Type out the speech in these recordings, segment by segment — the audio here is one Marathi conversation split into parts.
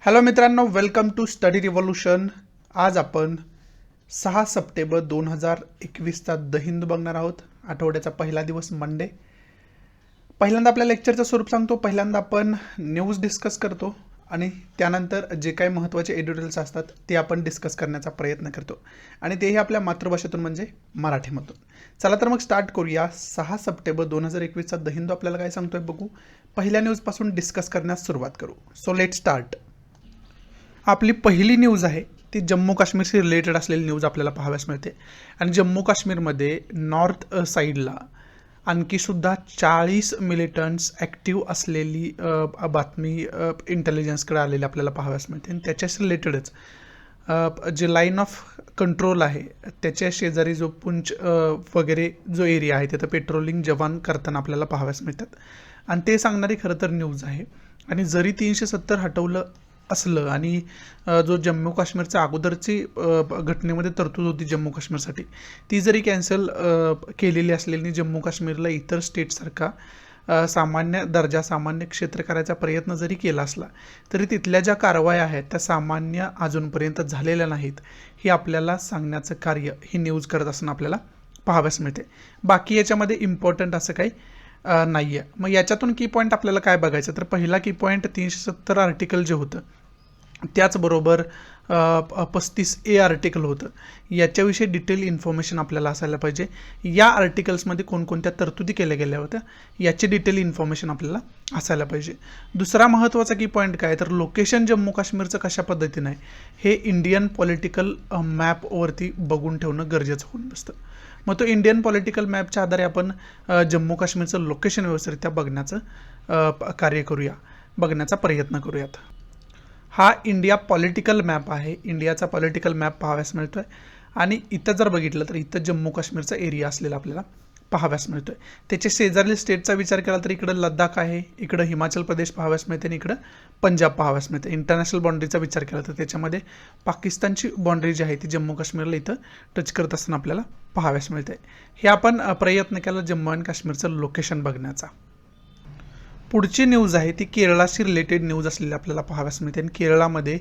हॅलो मित्रांनो, वेलकम टू स्टडी रिव्होल्यूशन. आज आपण 6 सप्टेंबर 2021चा द हिंदू बघणार आहोत. आठवड्याचा पहिला दिवस मंडे. पहिल्यांदा आपल्या लेक्चरचं स्वरूप सांगतो. पहिल्यांदा आपण न्यूज डिस्कस करतो आणि त्यानंतर जे काही महत्त्वाचे एडिटोरियल्स असतात ते आपण डिस्कस करण्याचा प्रयत्न करतो आणि तेही आपल्या मातृभाषेतून म्हणजे मराठीमधून. चला तर मग स्टार्ट करूया. 6 सप्टेंबर 2021चा द हिंदू आपल्याला काय सांगतोय बघू. पहिल्या न्यूजपासून डिस्कस करण्यास सुरुवात करू. So let start. आपली पहिली न्यूज आहे ती जम्मू काश्मीरशी रिलेटेड असलेली न्यूज आपल्याला पाहाव्यास मिळते. आणि जम्मू काश्मीरमध्ये नॉर्थ साईडला आणखीसुद्धा 40 मिलिटंट्स ॲक्टिव्ह असलेली बातमी इंटेलिजन्सकडे आलेली आपल्याला पाहाव्यास मिळते. आणि त्याच्याशी रिलेटेडच जे लाईन ऑफ कंट्रोल आहे त्याच्या शेजारी जो पुंछ वगैरे जो एरिया आहे तिथं पेट्रोलिंग जवान करताना आपल्याला पाहाव्यास मिळतात. आणि ते सांगणारी खरं तर न्यूज आहे. आणि जरी 370 हटवलं असलं आणि जो जम्मू काश्मीरच्या अगोदरची घटनेमध्ये तरतूद होती जम्मू काश्मीरसाठी ती जरी कॅन्सल केलेली असलेली जम्मू काश्मीरला इतर स्टेटसारखा सामान्य दर्जा सामान्य क्षेत्र करायचा प्रयत्न जरी केला असला तरी तिथल्या ज्या कारवाया आहेत त्या सामान्य अजूनपर्यंत झालेल्या नाहीत हे आपल्याला सांगण्याचं कार्य ही न्यूज करत असताना आपल्याला पाहाव्यास मिळते. बाकी याच्यामध्ये इम्पॉर्टंट असं काही नाही आहे. मग याच्यातून की पॉईंट आपल्याला काय बघायचं तर पहिला की पॉईंट 370 आर्टिकल जे होतं त्याचबरोबर 35A आर्टिकल होतं याच्याविषयी डिटेल इन्फॉर्मेशन आपल्याला असायला पाहिजे. या आर्टिकल्समध्ये कोणकोणत्या तरतुदी केल्या गेल्या होत्या याची डिटेल इन्फॉर्मेशन आपल्याला असायला पाहिजे. दुसरा महत्त्वाचा की पॉईंट काय तर लोकेशन जम्मू काश्मीरचं कशा पद्धतीनं आहे हे इंडियन पॉलिटिकल मॅपवरती बघून ठेवणं गरजेचं होऊन बसतं. मग तो इंडियन पॉलिटिकल मॅपच्या आधारे आपण जम्मू काश्मीरचं लोकेशन व्यवस्थितरित्या बघण्याचं कार्य करूया, बघण्याचा प्रयत्न करूयात. हा इंडिया पॉलिटिकल मॅप आहे. इंडियाचा पॉलिटिकल मॅप पाहाव्यास मिळतोय आणि इथं जर बघितलं तर इथं जम्मू काश्मीरचा एरिया असलेला आपल्याला पाहाव्यास मिळतोय. त्याच्या शेजारील स्टेटचा विचार केला तर इकडं लद्दाख आहे, इकडं हिमाचल प्रदेश पाहाव्यास मिळते आणि इकडं पंजाब पाहाव्यास मिळते. इंटरनॅशनल बाउंड्रीचा विचार केला तर त्याच्यामध्ये पाकिस्तानची बाउंड्री जी आहे ती जम्मू काश्मीरला इथं टच करत असताना आपल्याला पाहाव्यास मिळते. हे आपण प्रयत्न केला जम्मू आणि काश्मीरचं लोकेशन बघण्याचा. पुढची न्यूज आहे ती केरळाशी रिलेटेड न्यूज असलेली आपल्याला पाहाव्यास मिळते. आणि केरळामध्ये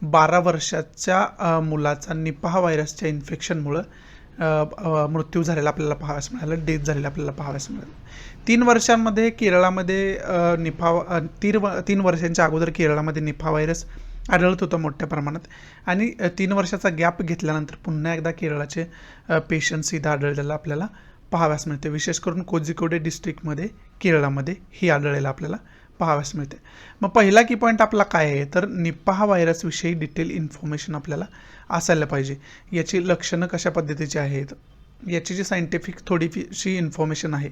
12 वर्षाच्या मुलाचा निपाह व्हायरसच्या इन्फेक्शनमुळं मृत्यू झालेला आपल्याला पाहाव्यास मिळाला, डेथ झालेला आपल्याला पाहाव्यास मिळालं. 3 वर्षांमध्ये केरळामध्ये 3 वर्षांच्या अगोदर केरळामध्ये निपाह व्हायरस आढळत होतं मोठ्या प्रमाणात. आणि 3 वर्षाचा गॅप घेतल्यानंतर पुन्हा एकदा केरळाचे पेशंट्स इथं आढळलेला आपल्याला पाहाव्यास मिळते. विशेष करून कोझिकोडे डिस्ट्रिक्टमध्ये केरळामध्ये ही आढळलेला आपल्याला पाहाव्यास मिळते. मग पहिला की पॉईंट आपला काय आहे तर निपाह व्हायरसविषयी डिटेल इन्फॉर्मेशन आपल्याला असायला पाहिजे. याची लक्षणं कशा पद्धतीची आहेत, याची जी सायंटिफिक थोडीशी इन्फॉर्मेशन आहे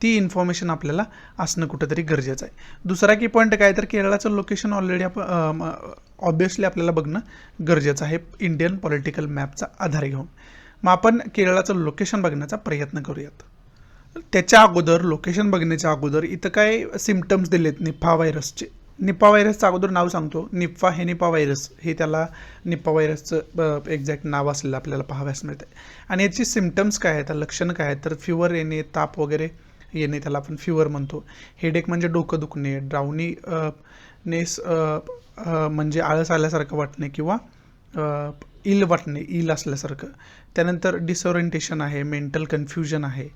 ती इन्फॉर्मेशन आपल्याला असणं कुठंतरी गरजेचं आहे. दुसरा की पॉईंट काय तर केरळाचं लोकेशन ऑलरेडी ऑब्वियसली आपल्याला बघणं गरजेचं आहे इंडियन पॉलिटिकल मॅपचा आधार घेऊन. मग आपण केरळाचं लोकेशन बघण्याचा प्रयत्न करूयात. त्याच्या अगोदर लोकेशन बघण्याच्या अगोदर इथं काय सिम्पटम्स दिलेत निपाह व्हायरसचे. निपाह व्हायरसचं अगोदर नाव सांगतो. निप्पा हेनिपा व्हायरस हे त्याला निपाह व्हायरसचं एक्झॅक्ट नाव असलेलं आपल्याला पाहाव्यास मिळतं. आणि याची सिम्पटम्स काय आहेत, लक्षणं काय आहेत तर फिवर येणे, ताप वगैरे येणे, त्याला आपण फिवर म्हणतो. हेडेक म्हणजे डोकं दुखणे, ड्राउनी नेस म्हणजे आळस आल्यासारखं वाटणे किंवा इल वाटणे, इल असल्यासारखं. त्यानंतर डिसओरिएंटेशन आहे, मेंटल कन्फ्युजन आहे,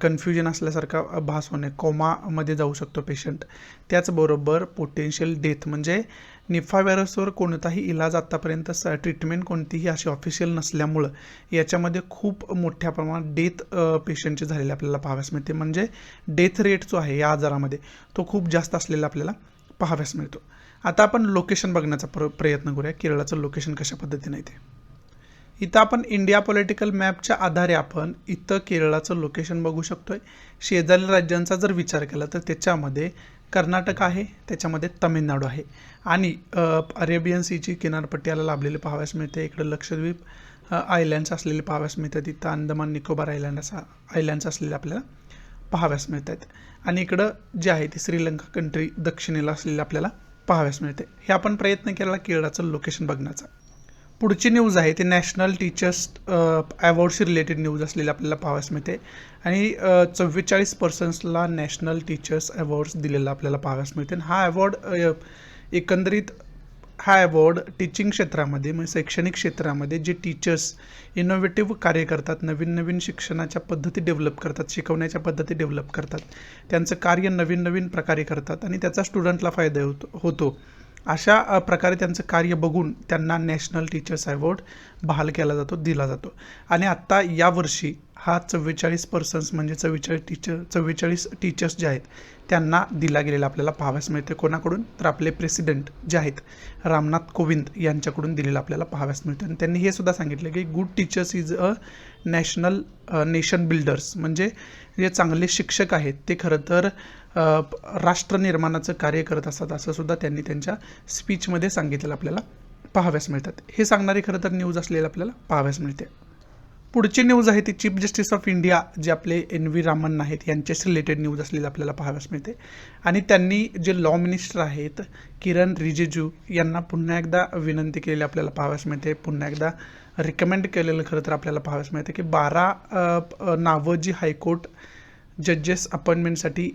कन्फ्युजन असल्यासारखा भास होणे, कोमामध्ये जाऊ शकतो पेशंट. त्याचबरोबर पोटेन्शियल डेथ म्हणजे निपाह व्हायरसवर कोणताही इलाज आत्तापर्यंत ट्रीटमेंट कोणतीही अशी ऑफिशियल नसल्यामुळं याच्यामध्ये खूप मोठ्या प्रमाणात डेथ पेशंटचे झालेले आपल्याला पाहाव्यास मिळते. म्हणजे डेथ रेट जो आहे या आजारामध्ये तो खूप जास्त असलेला आपल्याला पाहाव्यास मिळतो. आता आपण लोकेशन बघण्याचा प्रयत्न करूया. केरळाचं लोकेशन कशा पद्धतीने आहे ते. इथं आपण इंडिया पॉलिटिकल मॅपच्या आधारे आपण इथं केरळाचं लोकेशन बघू शकतोय. शेजारील राज्यांचा जर विचार केला तर त्याच्यामध्ये कर्नाटक आहे, त्याच्यामध्ये तामिळनाडू आहे आणि अरेबियन सीची किनारपट्टीला लाभलेले पाहाव्यास मिळते. इकडं लक्षद्वीप आयलँड्स असलेले पाहाव्यास मिळतात. इथं अंदमान निकोबार आयलँड्स असलेले आपल्याला पाहाव्यास मिळतात. आणि इकडं जे आहे ते श्रीलंका कंट्री दक्षिणेला असलेले आपल्याला पाहाव्यास मिळते. हे आपण प्रयत्न केला केरळाचं लोकेशन बघण्याचा. पुढची न्यूज आहे ते नॅशनल टीचर्स अवॉर्डशी रिलेटेड न्यूज असलेली आपल्याला पाहाव्यास मिळते. आणि 44 पर्सन्सला नॅशनल टीचर्स अवॉर्ड्स दिलेला आपल्याला पाहाव्यास मिळते. हा अवॉर्ड एकंदरीत हा अवॉर्ड टीचिंग क्षेत्रामध्ये म्हणजे शैक्षणिक क्षेत्रामध्ये जे टीचर्स इनोव्हेटिव्ह कार्य करतात, नवीन नवीन शिक्षणाच्या पद्धती डेव्हलप करतात, शिकवण्याच्या पद्धती डेव्हलप करतात, त्यांचं कार्य नवीन नवीन प्रकारे करतात आणि त्याचा स्टुडंटला फायदा होतो अशा प्रकारे त्यांचं कार्य बघून त्यांना नॅशनल टीचर्स अवॉर्ड बहाल केला जातो, दिला जातो. आणि आत्ता यावर्षी हा 44 पर्सन्स म्हणजे 44 टीचर्स जे आहेत त्यांना दिला गेलेला आपल्याला पाहाव्यास मिळते. कोणाकडून? तर आपले प्रेसिडेंट जे आहेत रामनाथ कोविंद यांच्याकडून दिलेलं आपल्याला पाहाव्यास मिळतं. आणि त्यांनी हे सुद्धा सांगितलं की good teachers is a nation builders, म्हणजे जे चांगले शिक्षक आहेत ते खरं तर राष्ट्र निर्माणाचं कार्य करत असतात, असं सुद्धा त्यांनी त्यांच्या स्पीचमध्ये सांगितलेलं आपल्याला पाहाव्यास मिळतात. हे सांगणारी खरं तर न्यूज असलेलं आपल्याला पाहाव्यास मिळते. पुढची न्यूज आहे ती चीफ जस्टिस ऑफ इंडिया जे आपले NV रामन आहेत यांच्याशी रिलेटेड न्यूज असलेली आपल्याला पाहाव्यास मिळते. आणि त्यांनी जे लॉ मिनिस्टर आहेत किरण रिजिजू यांना पुन्हा एकदा विनंती केलेली आपल्याला पाहाव्यास मिळते, पुन्हा एकदा रिकमेंड केलेलं खरं तर आपल्याला पाहाव्यास मिळते की 12 नावं जी हायकोर्ट जजेस अपॉइंटमेंटसाठी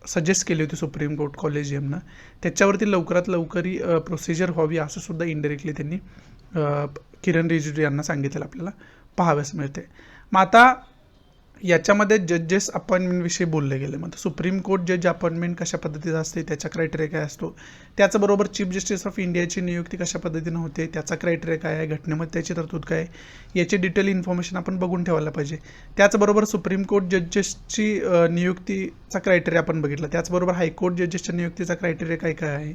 सजेस्ट केली होती सुप्रीम कोर्ट कॉलेजियमनं, त्याच्यावरती लवकरात लवकरी प्रोसिजर व्हावी असं सुद्धा इनडायरेक्टली त्यांनी किरण रिजिजू यांना सांगितलेलं आपल्याला पाहाव्यास मिळते. मग आता याच्यामध्ये जजेस अपॉइंटमेंटविषयी बोलले गेले. मग सुप्रीम कोर्ट जज अपॉइंटमेंट कशा पद्धतीचं असते, त्याचा क्रायटेरिया काय असतो, त्याचबरोबर चीफ जस्टिस ऑफ इंडियाची नियुक्ती कशा पद्धतीनं होते, त्याचा क्रायटेरिया काय आहे, घटनेमध्ये त्याची तरतूद काय आहे, याची डिटेल इन्फॉर्मेशन आपण बघून ठेवायला पाहिजे. त्याचबरोबर सुप्रीम कोर्ट जजेसची नियुक्तीचा क्रायटेरिया आपण बघितला, त्याचबरोबर हायकोर्ट जजेसच्या नियुक्तीचा क्रायटेरिया काय काय आहे,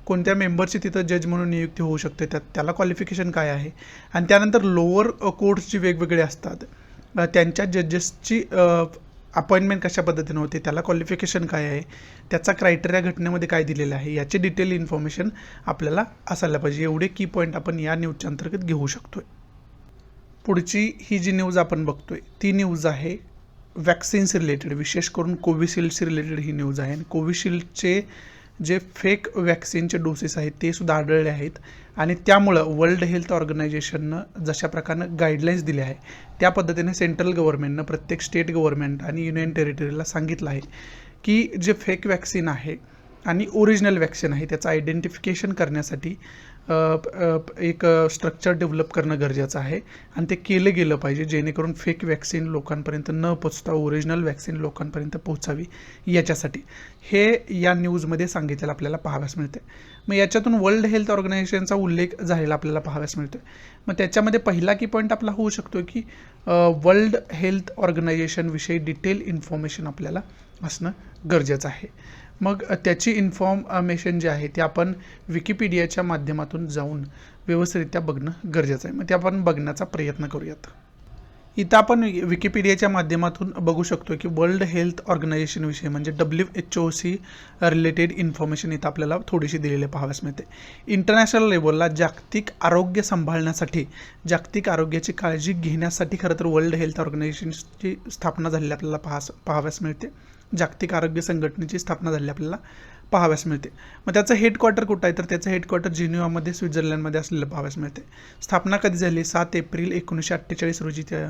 कोणत्या मेंबरची तिथं जज म्हणून नियुक्ती होऊ शकते, त्याला क्वालिफिकेशन काय आहे, आणि त्यानंतर लोअर कोर्ट्सची वेगवेगळे असतात त्यांच्या जजेसची अपॉइंटमेंट कशा पद्धतीने होते, त्याला क्वालिफिकेशन काय आहे, त्याचा क्रायटेरिया घटनेमध्ये काय दिलेला आहे, याची डिटेल इन्फॉर्मेशन आपल्याला असायला पाहिजे. एवढे की पॉईंट आपण या न्यूजच्या अंतर्गत घेऊ शकतोय. पुढची ही जी न्यूज आपण बघतोय ती न्यूज आहे वॅक्सिन्स रिलेटेड, विशेष करून कोविशिल्डशी रिलेटेड ही न्यूज आहे. आणि कोविशिल्डचे जे फेक वॅक्सिनचे डोसेस आहेत ते सुद्धा आढळले आहेत आणि त्यामुळं वर्ल्ड हेल्थ ऑर्गनायझेशननं जशा प्रकारे गाईडलाईन्स दिल्या आहे त्या पद्धतीने सेंट्रल गव्हर्नमेंटनं प्रत्येक स्टेट गव्हर्नमेंट आणि युनियन टेरिटरीला सांगितलं आहे की जे फेक वॅक्सिन आहे आणि ओरिजिनल वॅक्सिन आहे त्याचं आयडेंटिफिकेशन करण्यासाठी एक स्ट्रक्चर डेव्हलप करणं गरजेचं आहे आणि ते केलं गेलं पाहिजे जेणेकरून फेक वॅक्सिन लोकांपर्यंत न पोचता ओरिजिनल वॅक्सिन लोकांपर्यंत पोहोचावी याच्यासाठी हे या न्यूजमध्ये सांगितलेलं आपल्याला पाहाव्यास मिळते. मग याच्यातून वर्ल्ड हेल्थ ऑर्गनायझेशनचा उल्लेख झालेला आपल्याला पाहाव्यास मिळतो. मग त्याच्यामध्ये पहिला की पॉईंट आपला होऊ शकतो की वर्ल्ड हेल्थ ऑर्गनायझेशनविषयी डिटेल इन्फॉर्मेशन आपल्याला असणं गरजेचं आहे. मग त्याची इन्फॉर्मेशन जे आहे ते आपण विकिपीडियाच्या माध्यमातून जाऊन व्यवस्थितरित्या बघणं गरजेचं आहे. मग ते आपण बघण्याचा प्रयत्न करूयात. इथं आपण विकिपीडियाच्या माध्यमातून बघू शकतो की वर्ल्ड हेल्थ ऑर्गनायझेशनविषयी म्हणजे WHO रिलेटेड इन्फॉर्मेशन इथं आपल्याला थोडीशी दिलेली पाहाव्यास मिळते. इंटरनॅशनल लेवलला जागतिक आरोग्य सांभाळण्यासाठी, जागतिक आरोग्याची काळजी घेण्यासाठी खरं तर वर्ल्ड हेल्थ ऑर्गनायझेशनची स्थापना झालेली आपल्याला पाहाव्यास मिळते. जागतिक आरोग्य संघटनेची स्थापना झाली आपल्याला पाहाव्यास मिळते. मग त्याचं हेडक्वार्टर कुठं आहे तर त्याचं हेडक्वार्टर जिनिव्हामध्ये स्वित्झर्लंडमध्ये असलेलं पाहाव्यास मिळते. स्थापना कधी झाली? 7 एप्रिल 1948 रोजी त्या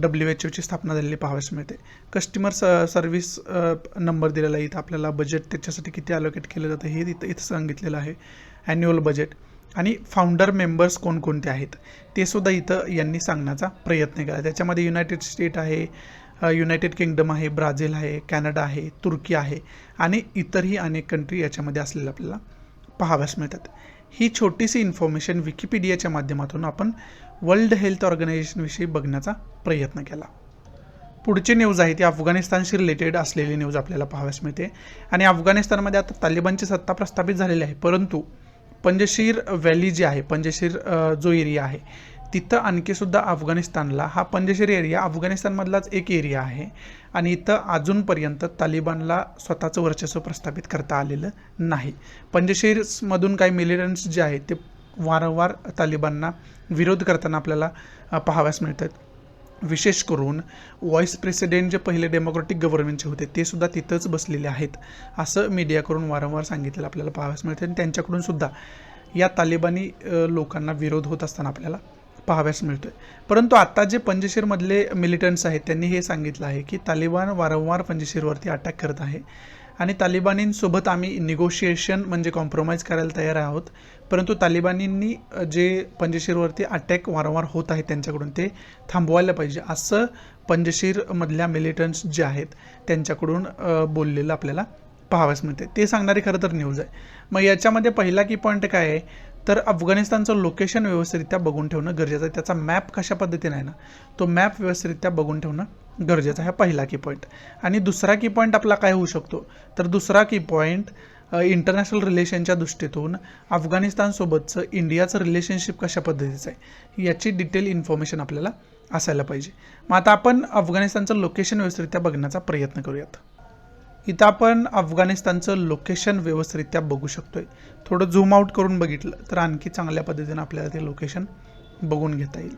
WHO स्थापना झालेली पाहाव्यास मिळते. कस्टमर सर्व्हिस नंबर दिलेला आहे इथं आपल्याला. बजेट त्याच्यासाठी किती अलोकेट केलं जातं हे इथं सांगितलेलं आहे, ॲन्युअल बजेट. आणि फाउंडर मेंबर्स कोणकोणते आहेत ते सुद्धा इथं यांनी सांगण्याचा प्रयत्न केला. त्याच्यामध्ये युनायटेड स्टेट आहे, युनायटेड किंगडम आहे, ब्राझील आहे, कॅनडा आहे, तुर्की आहे आणि इतरही अनेक कंट्री याच्यामध्ये असलेल्या आपल्याला पाहाव्यास मिळतात. ही छोटीशी इन्फॉर्मेशन विकिपीडियाच्या माध्यमातून आपण वर्ल्ड हेल्थ ऑर्गनायझेशनविषयी बघण्याचा प्रयत्न केला. पुढची न्यूज आहे ती अफगाणिस्तानशी रिलेटेड असलेली न्यूज आपल्याला पाहाव्यास मिळते. आणि अफगाणिस्तानमध्ये आता तालिबानची सत्ता प्रस्थापित झालेली आहे, परंतु पंजशीर व्हॅली जी आहे, पंजशीर जो एरिया आहे तिथं आणखीसुद्धा अफगाणिस्तानला, हा पंजशीर एरिया अफगाणिस्तानमधलाच एक एरिया आहे आणि इथं अजूनपर्यंत तालिबानला स्वतःचं वर्चस्व प्रस्थापित करता आलेलं नाही. पंजशीरमधून काही मिलिटंट्स जे आहेत ते वारंवार तालिबानना विरोध करताना आपल्याला पाहाव्यास मिळतात. विशेष करून व्हाईस प्रेसिडेंट जे पहिले डेमोक्रॅटिक गव्हर्नमेंटचे होते ते सुद्धा तिथंच बसलेले आहेत असं मीडियाकडून वारंवार सांगितलेलं आपल्याला पाहाव्यास मिळते. आणि त्यांच्याकडून सुद्धा या तालिबानी लोकांना विरोध होत असताना आपल्याला पाहाव्यास मिळतोय. परंतु आता जे पंजशीरमधले मिलिटंट्स आहेत त्यांनी हे सांगितलं आहे की तालिबान वारंवार पंजशीरवरती अटॅक करत आहे आणि तालिबानींसोबत आम्ही निगोशिएशन म्हणजे कॉम्प्रोमाइज करायला तयार आहोत, परंतु तालिबानींनी जे पंजशीरवरती अटॅक वारंवार होत आहेत त्यांच्याकडून ते थांबवायला पाहिजे असं पंजशीरमधल्या मिलिटंट्स जे आहेत त्यांच्याकडून बोललेलं आपल्याला पाहावयास मिळते. ते सांगणारी खरं तर न्यूज आहे. मग याच्यामध्ये पहिला की पॉईंट काय आहे तर अफगाणिस्तानचं लोकेशन व्यवस्थितरित्या बघून ठेवणं गरजेचं आहे. त्याचा मॅप कशा पद्धतीने आहे ना तो मॅप व्यवस्थितरित्या बघून ठेवणं गरजेचं आहे, हा पहिला की पॉईंट. आणि दुसरा की पॉईंट आपला काय होऊ शकतो तर दुसरा की पॉईंट इंटरनॅशनल रिलेशनच्या दृष्टीतून अफगाणिस्तानसोबतचं इंडियाचं रिलेशनशिप कशा पद्धतीचं आहे याची डिटेल इन्फॉर्मेशन आपल्याला असायला पाहिजे. मग आता आपण अफगाणिस्तानचं लोकेशन व्यवस्थितरित्या बघण्याचा प्रयत्न करूयात. इथं आपण अफगाणिस्तानचं लोकेशन व्यवस्थितरित्या बघू शकतोय. थोडं झूम आउट करून बघितलं तर आणखी चांगल्या पद्धतीने आपल्याला ते लोकेशन बघून घेता येईल.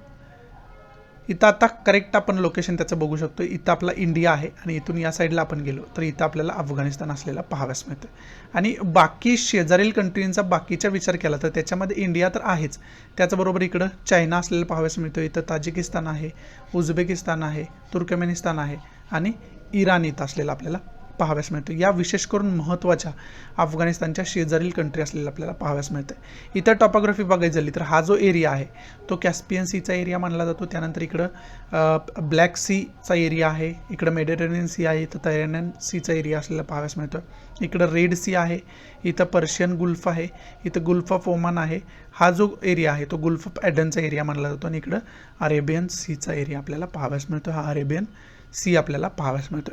इथं आता करेक्ट आपण लोकेशन त्याचं बघू शकतो. इथं आपला इंडिया आहे आणि इथून या साईडला आपण गेलो तर इथं आपल्याला अफगाणिस्तान असलेला पाहाव्यास मिळतं. आणि बाकी शेजारील कंट्रींचा बाकीचा विचार केला तर त्याच्यामध्ये इंडिया तर आहेच, त्याचबरोबर इकडं चायना असलेलं पाहाव्यास मिळतं. इथं ताजिकिस्तान आहे, उझबेकिस्तान आहे, तुर्कमेनिस्तान आहे आणि इराण इथं असलेलं आपल्याला पाहाव्यास मिळतं. या विशेष करून महत्त्वाच्या अफगाणिस्तानच्या शेजारील कंट्री असलेला आपल्याला पाहाव्यास मिळतं. इतर टॉपोग्राफी बघायची झाली तर हा जो एरिया आहे तो कॅस्पियन सीचा एरिया मानला जातो. त्यानंतर इकडं ब्लॅक सीचा एरिया आहे, इकडं मेडिटेरेनियन सी आहे, इथं तैरानियन सीचा एरिया असलेला पाहाव्यास मिळतो. इकडं रेड सी आहे, इथं पर्शियन गुल्फ आहे, इथं गुल्फ ऑफ ओमान आहे. हा जो एरिया आहे तो गुल्फ ऑफ एडनचा एरिया मानला जातो. आणि इकडं अरेबियन सीचा एरिया आपल्याला पाहाव्यास मिळतो. हा अरेबियन सी आपल्याला पाहाव्यास मिळतो.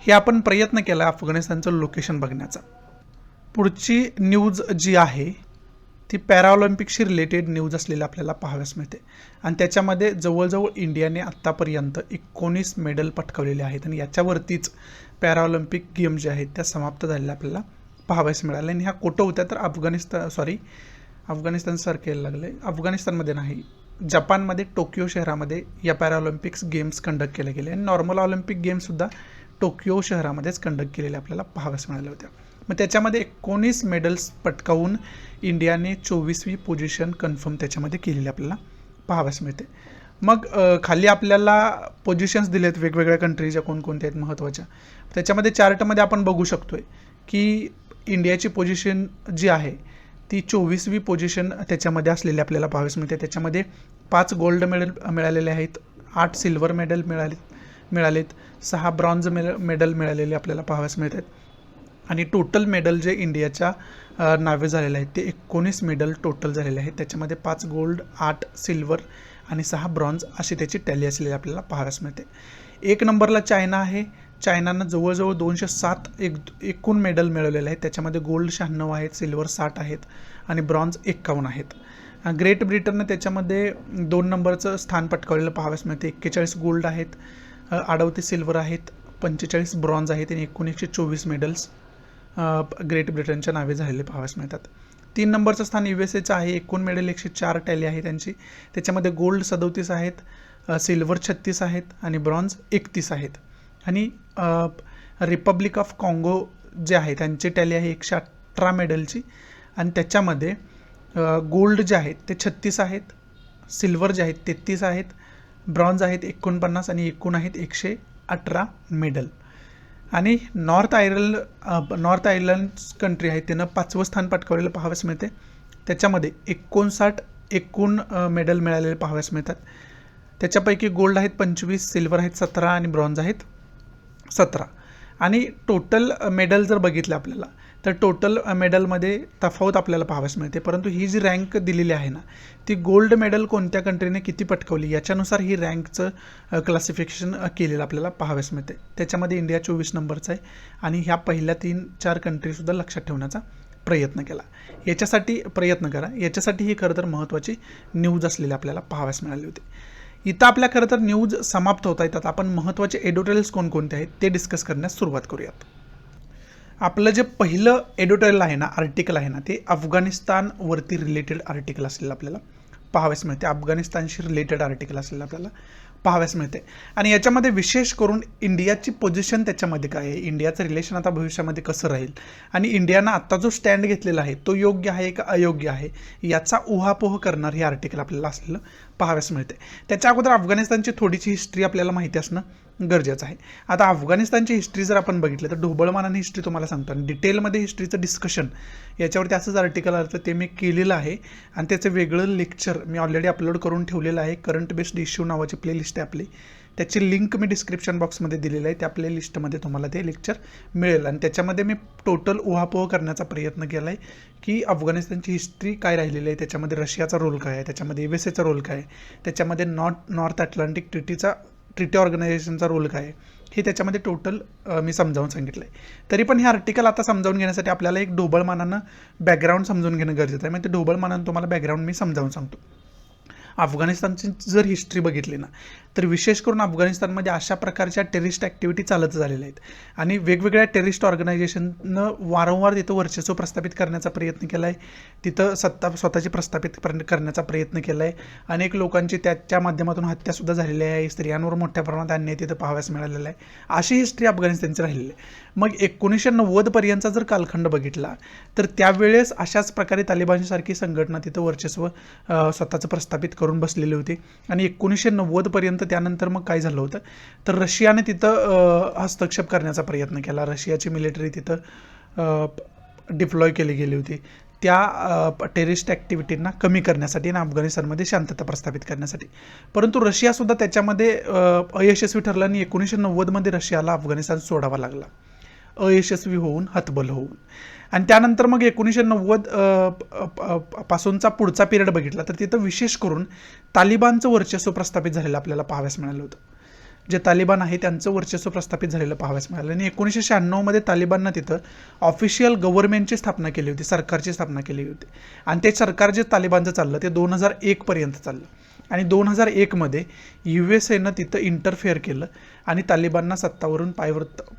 हे आपण प्रयत्न केला अफगाणिस्तानचं लोकेशन बघण्याचा. पुढची न्यूज जी आहे ती पॅराऑलिम्पिकशी रिलेटेड न्यूज असलेली आपल्याला पाहाव्यास मिळते. आणि त्याच्यामध्ये जवळजवळ इंडियाने आत्तापर्यंत 19 मेडल पटकावलेले आहेत आणि याच्यावरतीच पॅराऑलिम्पिक गेम जे आहेत त्या समाप्त झालेल्या आपल्याला पाहाव्यास मिळाल्या. आणि ह्या कुठं होत्या तर अफगाणिस्तान सारखे लागले, अफगाणिस्तानमध्ये नाही, जपानमध्ये टोकियो शहरामध्ये या पॅराऑलिम्पिक्स गेम्स कंडक्ट केले गेले. आणि नॉर्मल ऑलिम्पिक गेमसुद्धा टोकियो शहरामध्येच कंडक्ट केलेल्या आपल्याला पाहाव्यास मिळाल्या होत्या. मग त्याच्यामध्ये 19 मेडल्स पटकावून इंडियाने 24वी पोझिशन कन्फर्म त्याच्यामध्ये केलेली आपल्याला पाहाव्यास मिळते. मग खाली आपल्याला पोझिशन्स दिलेत वेगवेगळ्या कंट्रीच्या कोणकोणत्या आहेत महत्त्वाच्या. त्याच्यामध्ये चार्टमध्ये आपण बघू शकतोय की इंडियाची पोझिशन जी आहे ती 24वी पोझिशन त्याच्यामध्ये असलेली आपल्याला पाहाव्यास मिळते. त्याच्यामध्ये 5 गोल्ड मेडल मिळालेले आहेत, 8 सिल्वर मेडल मिळालेत, 6 ब्रॉन्झ मेडल मिळालेले आपल्याला पाहाव्यास मिळतात. आणि टोटल मेडल जे इंडियाच्या नावे झालेले आहेत ते 19 मेडल टोटल झालेले आहेत. त्याच्यामध्ये 5 गोल्ड, 8 सिल्वर आणि 6 ब्रॉन्झ अशी त्याची टॅली असलेली आपल्याला पाहाव्यास मिळते. 1 नंबरला चायना आहे. चायनानं जवळजवळ 207 एकूण मेडल मिळवलेले आहेत. त्याच्यामध्ये गोल्ड 96 आहेत, सिल्वर 60 आहेत आणि ब्रॉन्झ 51 आहेत. ग्रेट ब्रिटननं त्याच्यामध्ये 2 नंबरचं स्थान पटकावलेलं पाहाव्यास मिळते. 41 गोल्ड आहेत, 38 सिल्वर आहेत, 45 ब्रॉन्झ आहेत आणि एकूण 124 मेडल्स ग्रेट ब्रिटनच्या नावे झालेले पाहाव्यास मिळतात. 3 नंबरचं स्थान USA आहे. एकूण मेडल 104 टॅली आहे त्यांची. त्याच्यामध्ये गोल्ड 37 आहेत, सिल्वर 36 आहेत आणि ब्रॉन्झ 31 आहेत. आणि रिपब्लिक ऑफ काँगो जे आहे त्यांची टॅली आहे 118 मेडलची. आणि त्याच्यामध्ये गोल्ड जे आहेत ते 36 आहेत, सिल्वर जे आहेत 33 आहेत, ब्रॉन्झ आहेत 49 आणि एकूण आहेत 118 मेडल. आणि नॉर्थ आयर्लंड कंट्री आहे त्यानं 5वं स्थान पटकावलेलं पाहाव्यास मिळते. त्याच्यामध्ये 59 एकूण मेडल मिळालेले पाहाव्यास मिळतात. त्याच्यापैकी गोल्ड आहेत 25, सिल्वर आहेत 17 आणि ब्रॉन्झ आहेत 17. आणि टोटल मेडल जर बघितलं आपल्याला तर टोटल मेडलमध्ये तफावत आपल्याला पाहाव्यास मिळते. परंतु ही जी रँक दिलेली आहे ना ती गोल्ड मेडल कोणत्या कंट्रीने किती पटकावली याच्यानुसार ही रँकचं क्लासिफिकेशन केलेलं आपल्याला पाहाव्यास मिळते. त्याच्यामध्ये इंडिया 24 नंबरचा आहे आणि ह्या पहिल्या 3-4 कंट्रीसुद्धा लक्षात ठेवण्याचा प्रयत्न करा. याच्यासाठी ही खरं तर महत्त्वाची न्यूज असलेली आपल्याला पाहाव्यास मिळाली होती. इथं आपल्या खरं तर न्यूज समाप्त होता येतात. आपण महत्त्वाचे एडिटोरियल्स कोणकोणते आहेत ते डिस्कस करण्यास सुरुवात करूयात. आपलं जे पहिलं एडिटोरियल आहे ना, आर्टिकल आहे ना, ते अफगाणिस्तानवरती रिलेटेड आर्टिकल असलेलं आपल्याला पाहाव्यास मिळते. अफगाणिस्तानशी रिलेटेड आर्टिकल असलेलं आपल्याला पाहाव्यास मिळते. आणि याच्यामध्ये विशेष करून इंडियाची पोझिशन त्याच्यामध्ये काय आहे, इंडियाचं रिलेशन आता भविष्यामध्ये कसं राहील आणि इंडियानं आत्ता जो स्टँड घेतलेला आहे तो योग्य आहे का अयोग्य आहे याचा उहापोह करणार हे आर्टिकल आपल्याला असलेलं पाहाव्यास मिळते. त्याच्या अगोदर अफगाणिस्तानची थोडीशी हिस्ट्री आपल्याला माहिती असणं गरजेचं आहे. आता अफगाणिस्तानची हिस्ट्री जर आपण बघितलं तर ढोबळमानाने हिस्ट्री तुम्हाला सांगतो आणि डिटेलमध्ये हिस्ट्रीचं डिस्कशन याच्यावरती असंच आर्टिकल आलं तर ते मी केलेलं आहे आणि त्याचं वेगळं लेक्चर मी ऑलरेडी अपलोड करून ठेवलेलं आहे. करंट बेस्ड इश्यू नावाची प्लेलिस्ट आहे आपली, त्याची लिंक मी डिस्क्रिप्शन बॉक्समध्ये दिलेली आहे. त्या प्लेलिस्टमध्ये तुम्हाला ते लेक्चर मिळेल आणि त्याच्यामध्ये मी टोटल उहापोह करण्याचा प्रयत्न केला आहे की अफगाणिस्तानची हिस्ट्री काय राहिलेली आहे, त्याच्यामध्ये रशियाचा रोल काय आहे, त्याच्यामध्ये USA रोल काय आहे, त्याच्यामध्ये नॉर्थ अटलांटिक ट्रिटी ऑर्गनायझेशनचा रोल काय आहे, हे त्याच्यामध्ये टोटल मी समजावून सांगितलं आहे. तरी पण हे आर्टिकल आता समजावून घेण्यासाठी आपल्याला एक ढोबळमानानं बॅकग्राऊंड समजून घेणं गरजेचं आहे. म्हणजे ते ढोबळमानानं तुम्हाला बॅकग्राऊंड मी समजावून सांगतो. अफगाणिस्तानची जर हिस्ट्री बघितली ना तर विशेष करून अफगाणिस्तानमध्ये अशा प्रकारच्या टेररिस्ट ॲक्टिव्हिटी चालत झालेल्या आहेत आणि वेगवेगळ्या टेररिस्ट ऑर्गनायझेशननं वारंवार तिथं वर्चस्व प्रस्थापित करण्याचा प्रयत्न केला आहे, तिथं सत्ता स्वतःची प्रस्थापित करण्याचा प्रयत्न केला आहे. अनेक लोकांची त्याच्या माध्यमातून हत्यासुद्धा झालेली आहे, स्त्रियांवर मोठ्या प्रमाणात अन्याय तिथं पाहाव्यास मिळालेला आहे. अशी हिस्ट्री अफगाणिस्तानची राहिलेली आहे. मग 1990पर्यंतचा जर कालखंड बघितला तर त्यावेळेस अशाच प्रकारे तालिबानसारखी संघटना तिथं वर्चस्व स्वतःचं प्रस्थापित करून बसलेली होती आणि 1990पर्यंत त्यानंतर मग काय झालं होतं तर रशियाने तिथं हस्तक्षेप करण्याचा प्रयत्न केला. रशियाची मिलिटरी तिथं डिप्लॉय केली गेली होती त्या टेररिस्ट ॲक्टिव्हिटींना कमी करण्यासाठी आणि अफगाणिस्तानमध्ये शांतता प्रस्थापित करण्यासाठी. परंतु रशियासुद्धा त्याच्यामध्ये अयशस्वी ठरला आणि 1990मध्ये रशियाला अफगाणिस्तान सोडावा लागला, अयशस्वी होऊन, हतबल होऊन. आणि त्यानंतर मग 1990 पासूनचा पुढचा पिरियड बघितला तर तिथं विशेष करून तालिबानचं वर्चस्व प्रस्थापित झालेलं आपल्याला पाहाव्यास मिळालं होतं. जे तालिबान आहे त्यांचं वर्चस्व प्रस्थापित झालेलं पाहाव्यास मिळालं आणि 1996मध्ये तालिबाननं तिथं ऑफिशियल गव्हर्नमेंटची स्थापना केली होती, सरकारची स्थापना केली होती आणि ते सरकार जे तालिबानचं चाललं ते 2001पर्यंत चाललं आणि 2001मध्ये USAनं तिथं इंटरफेअर केलं आणि तालिबानना सत्तावरून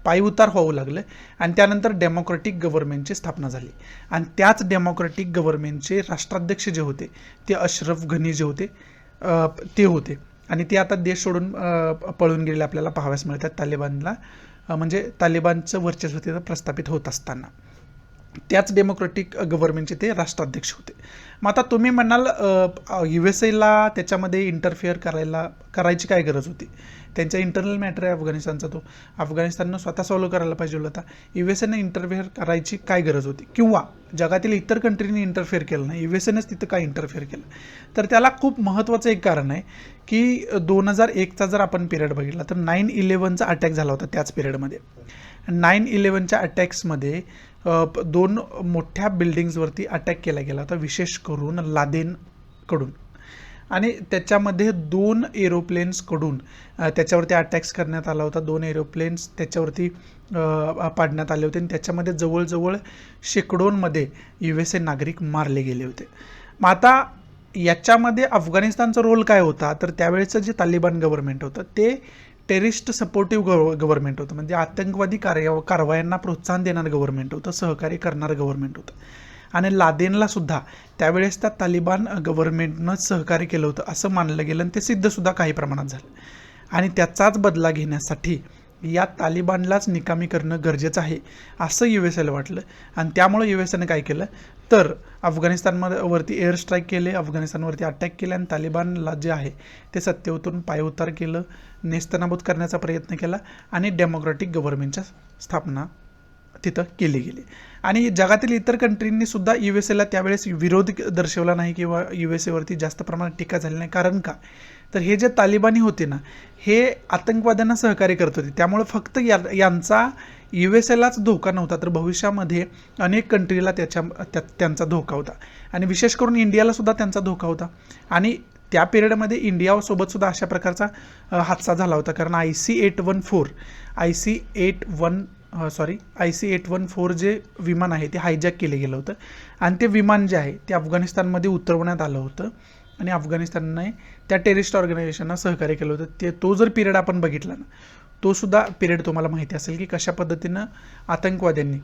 पायउतार व्हावं लागलं आणि त्यानंतर डेमोक्रॅटिक गव्हर्नमेंटची स्थापना झाली आणि त्याच डेमोक्रॅटिक गव्हर्नमेंटचे राष्ट्राध्यक्ष जे होते ते अशरफ घनी जे होते ते होते आणि ते आता देश सोडून पळून गेलेले आपल्याला पाहाव्यास मिळतात तालिबानला, म्हणजे तालिबानचं वर्चस्व तिथं प्रस्थापित होत असताना. त्याच डेमोक्रॅटिक गव्हर्नमेंटचे ते राष्ट्राध्यक्ष होते. मग आता तुम्ही म्हणाल USAला त्याच्यामध्ये इंटरफेअर करायची काय गरज होती, त्यांचा इंटरनल मॅटर आहे अफगाणिस्तानचा, तो अफगाणिस्ताननं स्वतः सॉल्व्ह करायला पाहिजे होता. USAनं इंटरफेअर करायची काय गरज होती किंवा जगातील इतर कंट्रीने इंटरफेअर केलं नाही, USAनंच तिथं काय इंटरफेअर केलं. तर त्याला खूप महत्त्वाचं एक कारण आहे की 2001चा जर आपण पिरियड बघितला तर 9/11चा अटॅक झाला होता त्याच पिरियडमध्ये. 9/11च्या अटॅक्समध्ये 2 मोठ्या बिल्डिंग्सवरती अटॅक केला गेला होता, विशेष करून लादेनकडून आणि त्याच्यामध्ये 2 एरोप्लेन्सकडून त्याच्यावरती अटॅक्स करण्यात आला होता. 2 एरोप्लेन्स त्याच्यावरती पाडण्यात आले होते आणि त्याच्यामध्ये जवळजवळ शेकडोंमध्ये USA नागरिक मारले गेले होते. मग आता याच्यामध्ये अफगाणिस्तानचा रोल काय होता तर त्यावेळेचं जे तालिबान गव्हर्नमेंट होतं ते टेररिस्ट सपोर्टिव्ह गव्हर्नमेंट होतं, म्हणजे आतंकवादी कारवायांना प्रोत्साहन देणारं गव्हर्नमेंट होतं, सहकार्य करणारं गव्हर्नमेंट होतं. आणि लादेनला सुद्धा त्यावेळेस त्या तालिबान गव्हर्नमेंटनंच सहकार्य केलं होतं असं मानलं गेलं आणि ते सिद्धसुद्धा काही प्रमाणात झालं आणि त्याचाच बदला घेण्यासाठी या तालिबानलाच निकामी करणं गरजेचं आहे असं USAला वाटलं आणि त्यामुळं USAने काय केलं तर अफगाणिस्तानवरती एअर स्ट्राईक केले, अफगाणिस्तानवरती अटॅक केले आणि तालिबानला जे आहे ते सत्तेवरून पायउतार केलं, नेस्तनाबूत करण्याचा प्रयत्न केला आणि डेमोक्रॅटिक गव्हर्नमेंटच्या स्थापना तिथं केली गेली. आणि जगातील इतर कंट्रींनी सुद्धा USAला त्यावेळेस विरोध दर्शवला नाही किंवा USAवरती जास्त प्रमाणात टीका झाली नाही. कारण का तर हे जे तालिबानी होते ना हे आतंकवाद्यांना सहकार्य करत होते, त्यामुळे फक्त यांचा USAलाच धोका नव्हता तर भविष्यामध्ये अनेक कंट्रीला त्यांचा धोका होता आणि विशेष करून इंडियाला सुद्धा त्यांचा धोका होता. आणि त्या पिरियडमध्ये इंडियासोबत सुद्धा अशा प्रकारचा हादसा झाला होता कारण IC-814 जे विमान आहे ते हायजॅक केलं गेलं होतं आणि ते विमान जे आहे ते अफगाणिस्तानमध्ये उतरवण्यात आलं होतं आणि अफगाणिस्तानने त्या टेररिस्ट ऑर्गनायझेशनना सहकार्य केलं होतं. तो जर पिरियड आपण बघितला ना तो सुद्धा पिरियड तुम्हाला माहिती असेल की कशा पद्धतीनं आतंकवाद्यांनी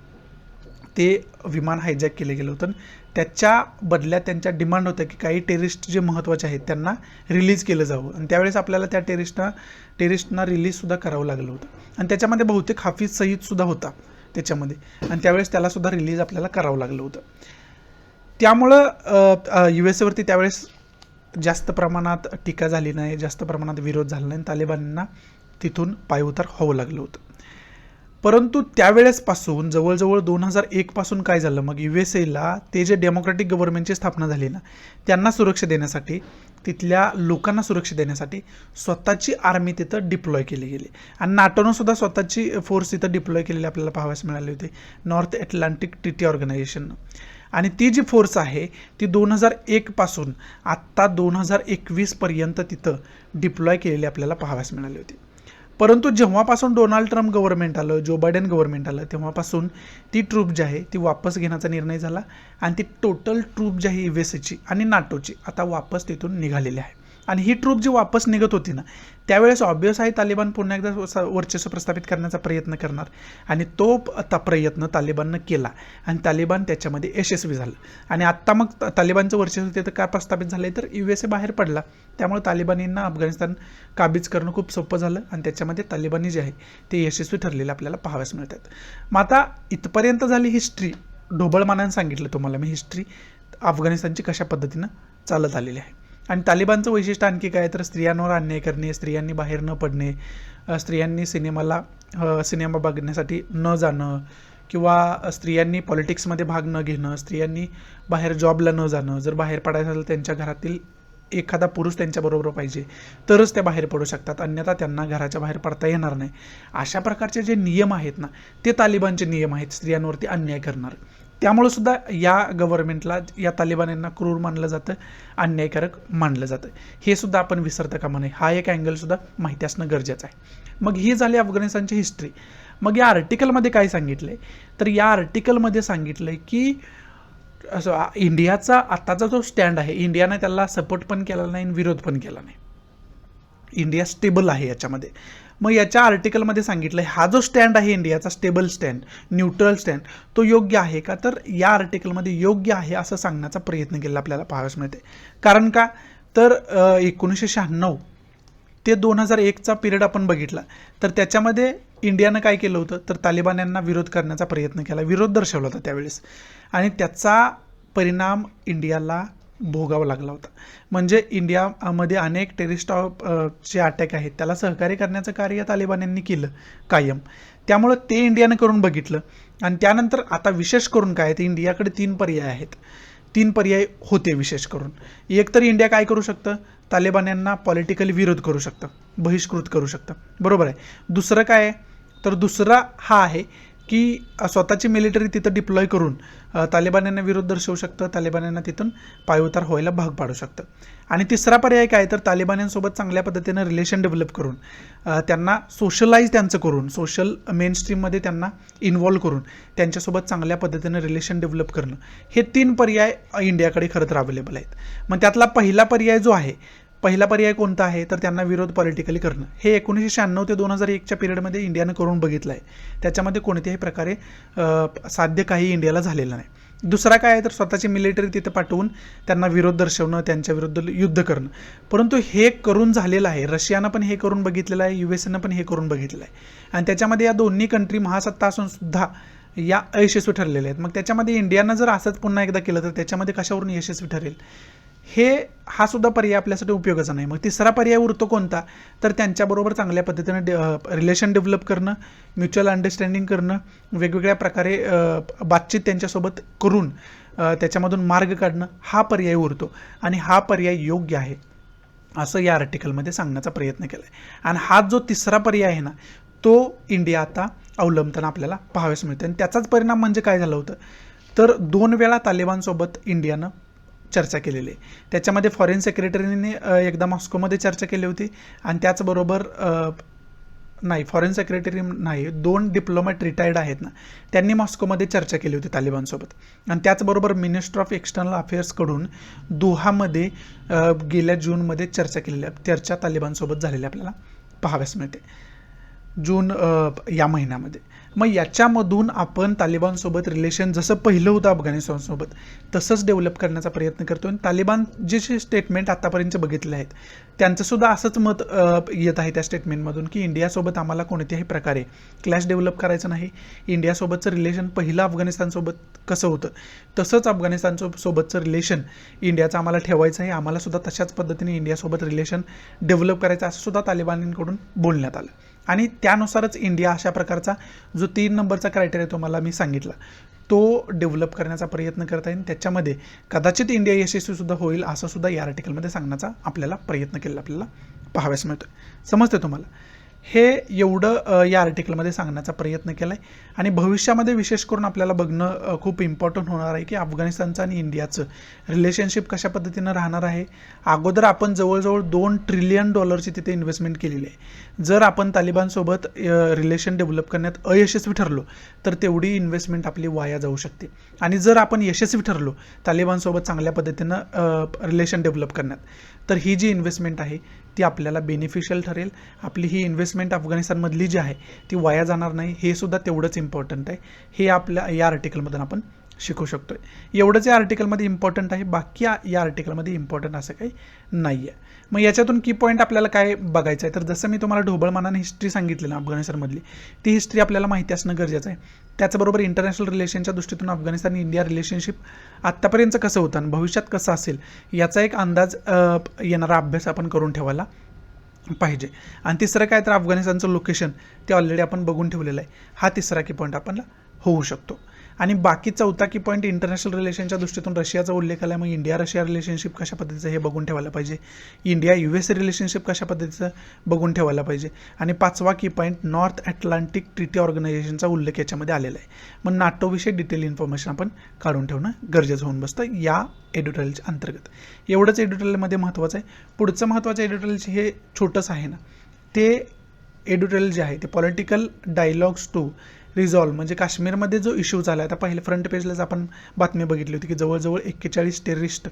ते विमान हायजॅक केलं गेलं होतं. त्याच्या बदल्यात त्यांच्या डिमांड होतं की काही टेररिस्ट जे महत्त्वाचे आहेत त्यांना रिलीज केलं जावं आणि त्यावेळेस आपल्याला त्या टेररिस्टना रिलीजसुद्धा करावं लागलं होतं आणि त्याच्यामध्ये बहुतेक हाफिज सईदसुद्धा होता त्याच्यामध्ये आणि त्यावेळेस त्यालासुद्धा रिलीज आपल्याला करावं लागलं होतं. त्यामुळं USAवरती त्यावेळेस जास्त प्रमाणात टीका झाली नाही, जास्त प्रमाणात विरोध झाला नाही, तालिबान्यांना तिथून पायउतार व्हावं लागलं होतं. परंतु त्यावेळेसपासून जवळजवळ 2001 पासून काय झालं, मग USA ते जे डेमोक्रॅटिक गव्हर्नमेंटची स्थापना झाली ना, त्यांना सुरक्षा देण्यासाठी, तिथल्या लोकांना सुरक्षा देण्यासाठी स्वतःची आर्मी तिथं डिप्लॉय केली गेली. आणि नाटोनं सुद्धा स्वतःची फोर्स तिथं डिप्लॉय केलेली आपल्याला पाहावयास मिळाली होती, नॉर्थ अटलांटिक ट्रीटी ऑर्गनायझेशननं. आणि ती जी फोर्स आहे ती 2001 पासून आत्ता 2021 पर्यंत तिथं डिप्लॉय केलेली आपल्याला पाहावयास मिळाली होती. परंतु जेव्हापासून डोनाल्ड ट्रम्प गव्हर्नमेंट आलं, जो बायडेन गव्हर्नमेंट आलं, तेव्हापासून ती ट्रूप जी आहे ती वापस घेण्याचा निर्णय झाला. आणि ती टोटल ट्रूप जी आहे USAची आणि नाटोची आता वापस तिथून निघालेली आहे. आणि ही ट्रूप जी वापस निघत होती ना, त्यावेळेस ऑब्वियस आहे तालिबान पुन्हा एकदा वर्चस्व प्रस्थापित करण्याचा प्रयत्न करणार. आणि तो प्रयत्न तालिबाननं केला आणि तालिबान त्याच्यामध्ये यशस्वी झालं. आणि आत्ता मग तालिबानचं वर्चस्व तिथं का प्रस्थापित झालं तर USA बाहेर पडला. त्यामुळे तालिबानींना अफगाणिस्तान काबीज करणं खूप सोपं झालं आणि त्याच्यामध्ये तालिबानी जे आहे ते यशस्वी ठरलेले आपल्याला पाहावयास मिळतात. मग आता इथपर्यंत झाली हिस्ट्री, ढोबळमानाने सांगितलं तुम्हाला मी हिस्ट्री अफगाणिस्तानची कशा पद्धतीनं चालत आलेली आहे. आणि तालिबानचं वैशिष्ट्य आणखी काय तर स्त्रियांवर अन्याय करणे, स्त्रियांनी बाहेर न पडणे, स्त्रियांनी सिनेमा बघण्यासाठी न जाणं, किंवा स्त्रियांनी पॉलिटिक्समध्ये भाग न घेणं, स्त्रियांनी बाहेर जॉबला न जाणं. जर बाहेर पडायचं असेल त्यांच्या घरातील एखादा पुरुष त्यांच्याबरोबर पाहिजे तरच त्या बाहेर पडू शकतात, अन्यथा त्यांना घराच्या बाहेर पडता येणार नाही. अशा प्रकारचे जे नियम आहेत ना, ते तालिबानचे नियम आहेत स्त्रियांवरती अन्याय करणार. त्यामुळे सुद्धा या गव्हर्नमेंटला, या तालिबान्यांना क्रूर मानलं जातं, अन्यायकारक मानलं जातं. हे सुद्धा आपण विसरता कामा नये. हा एक अँगल सुद्धा माहिती असणं गरजेचं आहे. मग ही झाली अफगाणिस्तानची हिस्ट्री. मग या आर्टिकलमध्ये काय सांगितलंय तर या आर्टिकलमध्ये सांगितलंय की इंडियाचा आत्ताचा जो स्टँड आहे, इंडियाने त्याला सपोर्ट पण केला नाही आणि विरोध पण केला नाही. इंडिया स्टेबल आहे याच्यामध्ये. मग याच्या आर्टिकलमध्ये सांगितलं हा जो स्टँड आहे इंडियाचा, स्टेबल स्टँड, न्यूट्रल स्टँड, तो योग्य आहे का तर या आर्टिकलमध्ये योग्य आहे असं सांगण्याचा प्रयत्न केला आपल्याला पाहावयास मिळते. कारण का तर 1996 ते 2001चा पिरियड आपण बघितला तर त्याच्यामध्ये इंडियानं काय केलं होतं तर तालिबान्यांना विरोध करण्याचा प्रयत्न केला, विरोध दर्शवला होता त्यावेळेस. आणि त्याचा परिणाम इंडियाला भोगावा लागला होता. म्हणजे इंडियामध्ये अनेक टेररिस्ट चे अटॅक आहेत, त्याला सहकार्य करण्याचं कार्य तालिबान्यांनी केलं कायम. त्यामुळं ते इंडियानं करून बघितलं. आणि त्यानंतर आता विशेष करून काय तर इंडियाकडे 3 पर्याय आहेत, 3 पर्याय होते विशेष करून. एक तर इंडिया काय करू शकतं, तालिबान्यांना पॉलिटिकली विरोध करू शकतं, बहिष्कृत करू शकतं, बरोबर आहे. दुसरं काय आहे तर दुसरा हा आहे की स्वतःची मिलिटरी तिथं डिप्लॉय करून तालिबान्यांना विरोध दर्शवू शकतं, तालिबान्यांना तिथून पायउतार व्हायला भाग पाडू शकतं. आणि तिसरा पर्याय काय तर तालिबान्यांसोबत चांगल्या पद्धतीनं रिलेशन डेव्हलप करून, त्यांना सोशलाइज त्यांचं करून, सोशल मेनस्ट्रीममध्ये त्यांना इन्व्हॉल्व करून त्यांच्यासोबत चांगल्या पद्धतीनं रिलेशन डेव्हलप करणं. हे 3 पर्याय इंडियाकडे खरं तर अवेलेबल आहेत. मग त्यातला पहिला पर्याय जो आहे, पहिला पर्याय कोणता आहे तर त्यांना विरोध पॉलिटिकली करणं. हे 1996 ते 2001च्या पिरियडमध्ये इंडियानं करून बघितलं आहे. त्याच्यामध्ये कोणत्याही प्रकारे साध्य काही इंडियाला झालेलं नाही. दुसरा काय आहे तर स्वतःची मिलिटरी तिथं पाठवून त्यांना विरोध दर्शवणं, त्यांच्या विरुद्ध युद्ध करणं. परंतु हे करून झालेलं आहे, रशियानं पण हे करून बघितलेलं आहे, USAनं पण हे करून बघितलेलं आहे. आणि त्याच्यामध्ये या दोन्ही कंट्री महासत्ता असून सुद्धा या अयशस्वी ठरलेल्या आहेत. मग त्याच्यामध्ये इंडियानं जर असंच पुन्हा एकदा केलं तर त्याच्यामध्ये कशावरून यशस्वी ठरेल, हा सुद्धा पर्याय आपल्यासाठी उपयोगाचा नाही. मग तिसरा पर्याय उरतो कोणता तर त्यांच्याबरोबर चांगल्या पद्धतीनं रिलेशन डेव्हलप करणं, म्युच्युअल अंडरस्टँडिंग करणं, वेगवेगळ्या प्रकारे बातचीत त्यांच्यासोबत करून त्याच्यामधून मार्ग काढणं, हा पर्याय उरतो. आणि हा पर्याय योग्य आहे असं या आर्टिकलमध्ये सांगण्याचा प्रयत्न केला आहे. आणि हा जो तिसरा पर्याय आहे ना, तो इंडिया आता अवलंबताना आपल्याला पाहावयास मिळते. आणि त्याचाच परिणाम म्हणजे काय झालं होतं तर 2 वेळा तालिबानसोबत इंडियानं चर्चा केलेली आहे. त्याच्यामध्ये फॉरेन सेक्रेटरीने एकदा मॉस्कोमध्ये चर्चा केली होती. आणि त्याचबरोबर फॉरेन सेक्रेटरी नाही, 2 डिप्लोमॅट रिटायर्ड आहेत ना, त्यांनी मॉस्कोमध्ये चर्चा केली होती तालिबानसोबत. आणि त्याचबरोबर मिनिस्टर ऑफ एक्सटर्नल अफेअर्सकडून दोहामध्ये गेल्या जूनमध्ये चर्चा तालिबानसोबत झालेली आपल्याला पाहाव्यास मिळते. जून या महिन्यामध्ये. मग याच्यामधून आपण तालिबानसोबत रिलेशन जसं पहिलं होतं अफगाणिस्तानसोबत तसंच डेव्हलप करण्याचा प्रयत्न करतो. आणि तालिबान जे स्टेटमेंट आतापर्यंत बघितले आहेत त्यांचंसुद्धा असंच मत येत आहे त्या स्टेटमेंटमधून की इंडियासोबत आम्हाला कोणत्याही प्रकारे क्लॅश डेव्हलप करायचं नाही. इंडियासोबतचं रिलेशन पहिलं अफगाणिस्तानसोबत कसं होतं तसंच अफगाणिस्तानसोबतचं रिलेशन इंडियाचं आम्हाला ठेवायचं आहे. आम्हालासुद्धा तशाच पद्धतीने इंडियासोबत रिलेशन डेव्हलप करायचं असं सुद्धा तालिबानींकडून बोलण्यात आलं. आणि त्यानुसारच इंडिया अशा प्रकारचा जो 3 नंबरचा क्रायटेरिया तुम्हाला मी सांगितला तो डेव्हलप करण्याचा प्रयत्न करत आहे. त्याच्यामध्ये कदाचित इंडिया यशस्वीसुद्धा होईल असं सुद्धा या आर्टिकलमध्ये सांगण्याचा आपल्याला प्रयत्न केला आपल्याला पाहाव्यास मिळतो. समजते तुम्हाला? हे एवढं या आर्टिकलमध्ये सांगण्याचा प्रयत्न केला आहे. आणि भविष्यामध्ये विशेष करून आपल्याला बघणं खूप इम्पॉर्टंट होणार आहे की अफगाणिस्तानचं आणि इंडियाचं रिलेशनशिप कशा पद्धतीनं राहणार आहे. अगोदर आपण जवळजवळ $2 ट्रिलियन तिथे इन्व्हेस्टमेंट केलेली आहे. जर आपण तालिबानसोबत रिलेशन डेव्हलप करण्यात अयशस्वी ठरलो तर तेवढी इन्व्हेस्टमेंट आपली वाया जाऊ शकते. आणि जर आपण यशस्वी ठरलो तालिबानसोबत चांगल्या पद्धतीनं रिलेशन डेव्हलप करण्यात तर ही जी इन्व्हेस्टमेंट आहे ती आपल्याला बेनिफिशियल ठरेल. आपली ही इन्व्हेस्टमेंट अफगाणिस्तानमधली जी आहे ती वाया जाणार नाही. हे सुद्धा तेवढंच इम्पॉर्टंट आहे. हे आपल्या या आर्टिकलमधून आपण शिकू शकतो. एवढंच या आर्टिकलमध्ये इम्पॉर्टंट आहे. बाकी या आर्टिकलमध्ये इम्पॉर्टंट असं काही नाही आहे. मग याच्यातून की पॉईंट आपल्याला काय बघायचं आहे तर जसं मी तुम्हाला ढोबळमानाने हिस्ट्री सांगितली ना अफगाणिस्तानमधली ती हिस्ट्री आपल्याला माहिती असणं गरजेचं आहे. त्याचबरोबर इंटरनॅशनल रिलेशनच्या दृष्टीतून अफगाणिस्तान आणि इंडिया रिलेशनशिप आत्तापर्यंत कसं होतं आणि भविष्यात कसं असेल याचा एक अंदाज येणारा अभ्यास आपण करून ठेवायला पाहिजे. आणि तिसरं काय तर अफगाणिस्तानचं लोकेशन ते ऑलरेडी आपण बघून ठेवलेलं आहे. हा तिसरा की पॉईंट आपल्याला होऊ शकतो. आणि बाकी चौथा की पॉईंट इंटरनॅशनल रिलेशनच्या दृष्टीतून रशियाचा उल्लेख आला. मग इंडिया रशिया रिलेशनशिप कशा पद्धतीचं हे बघून ठेवायला पाहिजे. इंडिया US रिलेशनशिप कशा पद्धतीचं बघून ठेवायला पाहिजे. आणि पाचवा की पॉईंट नॉर्थ अटलांटिक ट्रिटी ऑर्गनायझेशनचा उल्लेख याच्यामध्ये आलेला आहे. मग नाटोविषयी डिटेल इन्फॉर्मेशन आपण काढून ठेवणं गरजेचं होऊन बसतं या एडिटोरियलच्या अंतर्गत. एवढंच एडिटोरियलमध्ये महत्त्वाचं आहे. पुढचं महत्त्वाचं एडिटोरियल हे छोटंसं आहे ना ते एडिटोरियल जे आहे ते पॉलिटिकल डायलॉग्स टू रिझॉल्व म्हणजे काश्मीरमध्ये जो इश्यू झाला आहे. आता पहिले फ्रंट पेजलाच आपण बातमी बघितली होती की जवळजवळ 41 टेररिस्ट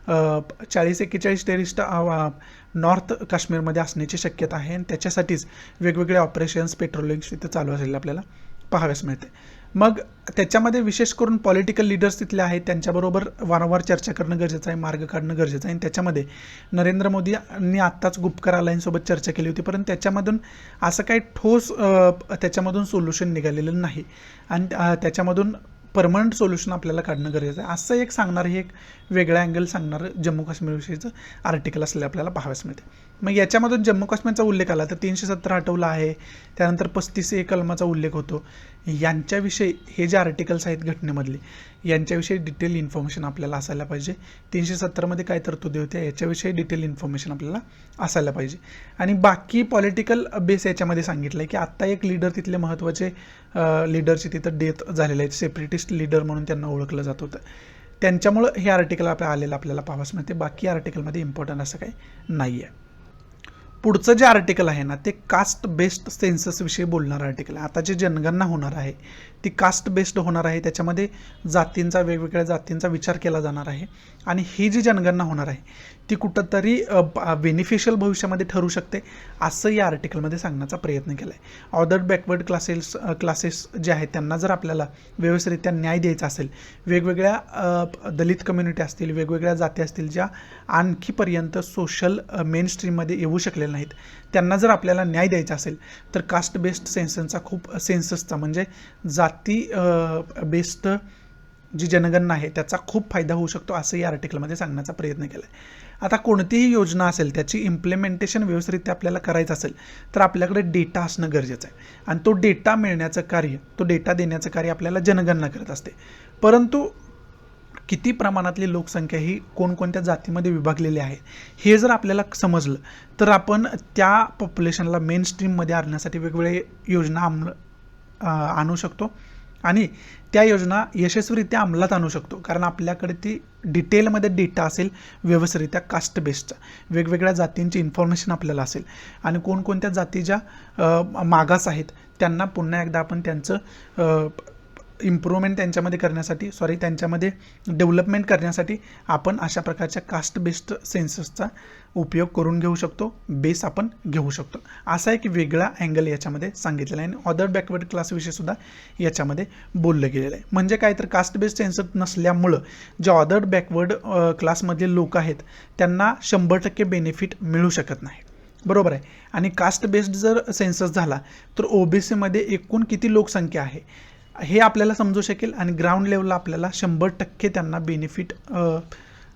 40-41 टेररिस्ट नॉर्थ काश्मीरमध्ये असण्याची शक्यता आहे. आणि त्याच्यासाठीच वेगवेगळे ऑपरेशन्स पेट्रोलिंग तिथं चालू असलेले आपल्याला पाहाव्यास मिळते. मग त्याच्यामध्ये विशेष करून पॉलिटिकल लीडर्स तिथले आहेत त्यांच्याबरोबर वारंवार चर्चा करणं गरजेचं आहे. मार्ग काढणं गरजेचं आहे. आणि त्याच्यामध्ये नरेंद्र मोदी यांनी आत्ताच गुपकर अलायन्ससोबत चर्चा केली होती परंतु त्याच्यामधून असं काही ठोस त्याच्यामधून सोल्युशन निघालेलं नाही. आणि त्याच्यामधून परमनंट सोल्युशन आपल्याला काढणं गरजेचं आहे. असं एक सांगणारं हे एक वेगळा अँगल सांगणारं जम्मू काश्मीरविषयीचं आर्टिकल असलेलं आपल्याला पाहाव्यास मिळते. मग याच्यामधून जम्मू काश्मीरचा उल्लेख आला तर 370 हटवला आहे. त्यानंतर 35A कलमाचा उल्लेख होतो. यांच्याविषयी हे जे आर्टिकल्स आहेत घटनेमधले यांच्याविषयी डिटेल इन्फॉर्मेशन आपल्याला असायला पाहिजे. 370मध्ये काय तरतुदी होत्या याच्याविषयी डिटेल इन्फॉर्मेशन आपल्याला असायला पाहिजे. आणि बाकी पॉलिटिकल बेस याच्यामध्ये सांगितलं आहे की आत्ता एक लीडर तिथले महत्त्वाचे लीडरची तिथं डेथ झालेले आहेत. सेपरेटिस्ट लीडर म्हणून त्यांना ओळखलं जात होतं. त्यांच्यामुळं हे आर्टिकल आलेलं आपल्याला पाहावंच मिळते. बाकी आर्टिकलमध्ये इम्पॉर्टंट असं काही नाही आहे. पुढचं जे आर्टिकल आहे ना ते कास्ट बेस्ड सेन्ससविषयी बोलणारं आर्टिकल आहे. आता जे जनगणना होणार आहे ती कास्ट बेस्ड होणार आहे. त्याच्यामध्ये वेगवेगळ्या जातींचा विचार केला जाणार आहे. आणि ही जी जनगणना होणार आहे ती कुठंतरी बेनिफिशियल भविष्यामध्ये ठरू शकते असं या आर्टिकलमध्ये सांगण्याचा प्रयत्न केला आहे. ऑदर बॅकवर्ड क्लासेस जे आहेत त्यांना जर आपल्याला व्यवस्थितरित्या न्याय द्यायचा असेल वेगवेगळ्या दलित कम्युनिटी असतील वेगवेगळ्या जाती असतील ज्या आणखीपर्यंत सोशल मेन स्ट्रीममध्ये येऊ शकलेल्या नाहीत त्यांना जर आपल्याला न्याय द्यायचा असेल तर कास्ट बेस्ड सेन्ससचा म्हणजे जाती बेस्ड जी जनगणना आहे त्याचा खूप फायदा होऊ शकतो असं या आर्टिकलमध्ये सांगण्याचा प्रयत्न केला आहे. आता कोणतीही योजना असेल त्याची इम्प्लिमेंटेशन व्यवस्थितरित्या आपल्याला करायचं असेल तर आपल्याकडे डेटा असणं गरजेचं आहे. आणि तो डेटा डेटा देण्याचं कार्य आपल्याला जनगणना करत असते. परंतु किती प्रमाणातली लोकसंख्या ही कोणकोणत्या जातीमध्ये विभागलेली आहे हे जर आपल्याला समजलं तर आपण त्या पॉप्युलेशनला मेन स्ट्रीममध्ये आणण्यासाठी वेगवेगळे योजना आणू शकतो. आणि त्या योजना यशस्वीरित्या अंमलात आणू शकतो कारण आपल्याकडे ती डिटेलमध्ये डेटा असेल व्यवस्थितरित्या कास्ट बेस्डचा वेगवेगळ्या जातींची इन्फॉर्मेशन आपल्याला असेल. आणि कोणकोणत्या जाती ज्या मागास आहेत त्यांना पुन्हा एकदा आपण त्यांचं इम्प्रूव्हमेंट त्यांच्यामध्ये करण्यासाठी त्यांच्यामध्ये डेव्हलपमेंट करण्यासाठी आपण अशा प्रकारच्या कास्ट बेस्ड सेन्ससचा उपयोग करून घेऊ शकतो, बेस आपण घेऊ शकतो. असा एक वेगळा अँगल याच्यामध्ये सांगितलेला आहे. आणि अदर बॅकवर्ड क्लासविषयी सुद्धा याच्यामध्ये बोललं गेलेलं आहे. म्हणजे काय तर कास्ट बेस्ड सेन्सस नसल्यामुळं जे अदर बॅकवर्ड क्लासमधले लोक आहेत त्यांना 100% बेनिफिट मिळू शकत नाही, बरोबर आहे. आणि कास्ट बेस्ड जर सेन्सस झाला तर ओबीसीमध्ये एकूण किती लोकसंख्या आहे हे आपल्याला समजू शकेल आणि ग्राउंड लेवलला आपल्याला 100% त्यांना बेनिफिट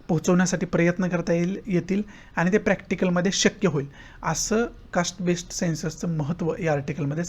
पोहोचवण्यासाठी प्रयत्न करता येतील आणि ते प्रॅक्टिकलमध्ये शक्य होईल. असं कास्ट बेस्ड सेन्ससचं महत्त्व या आर्टिकलमध्ये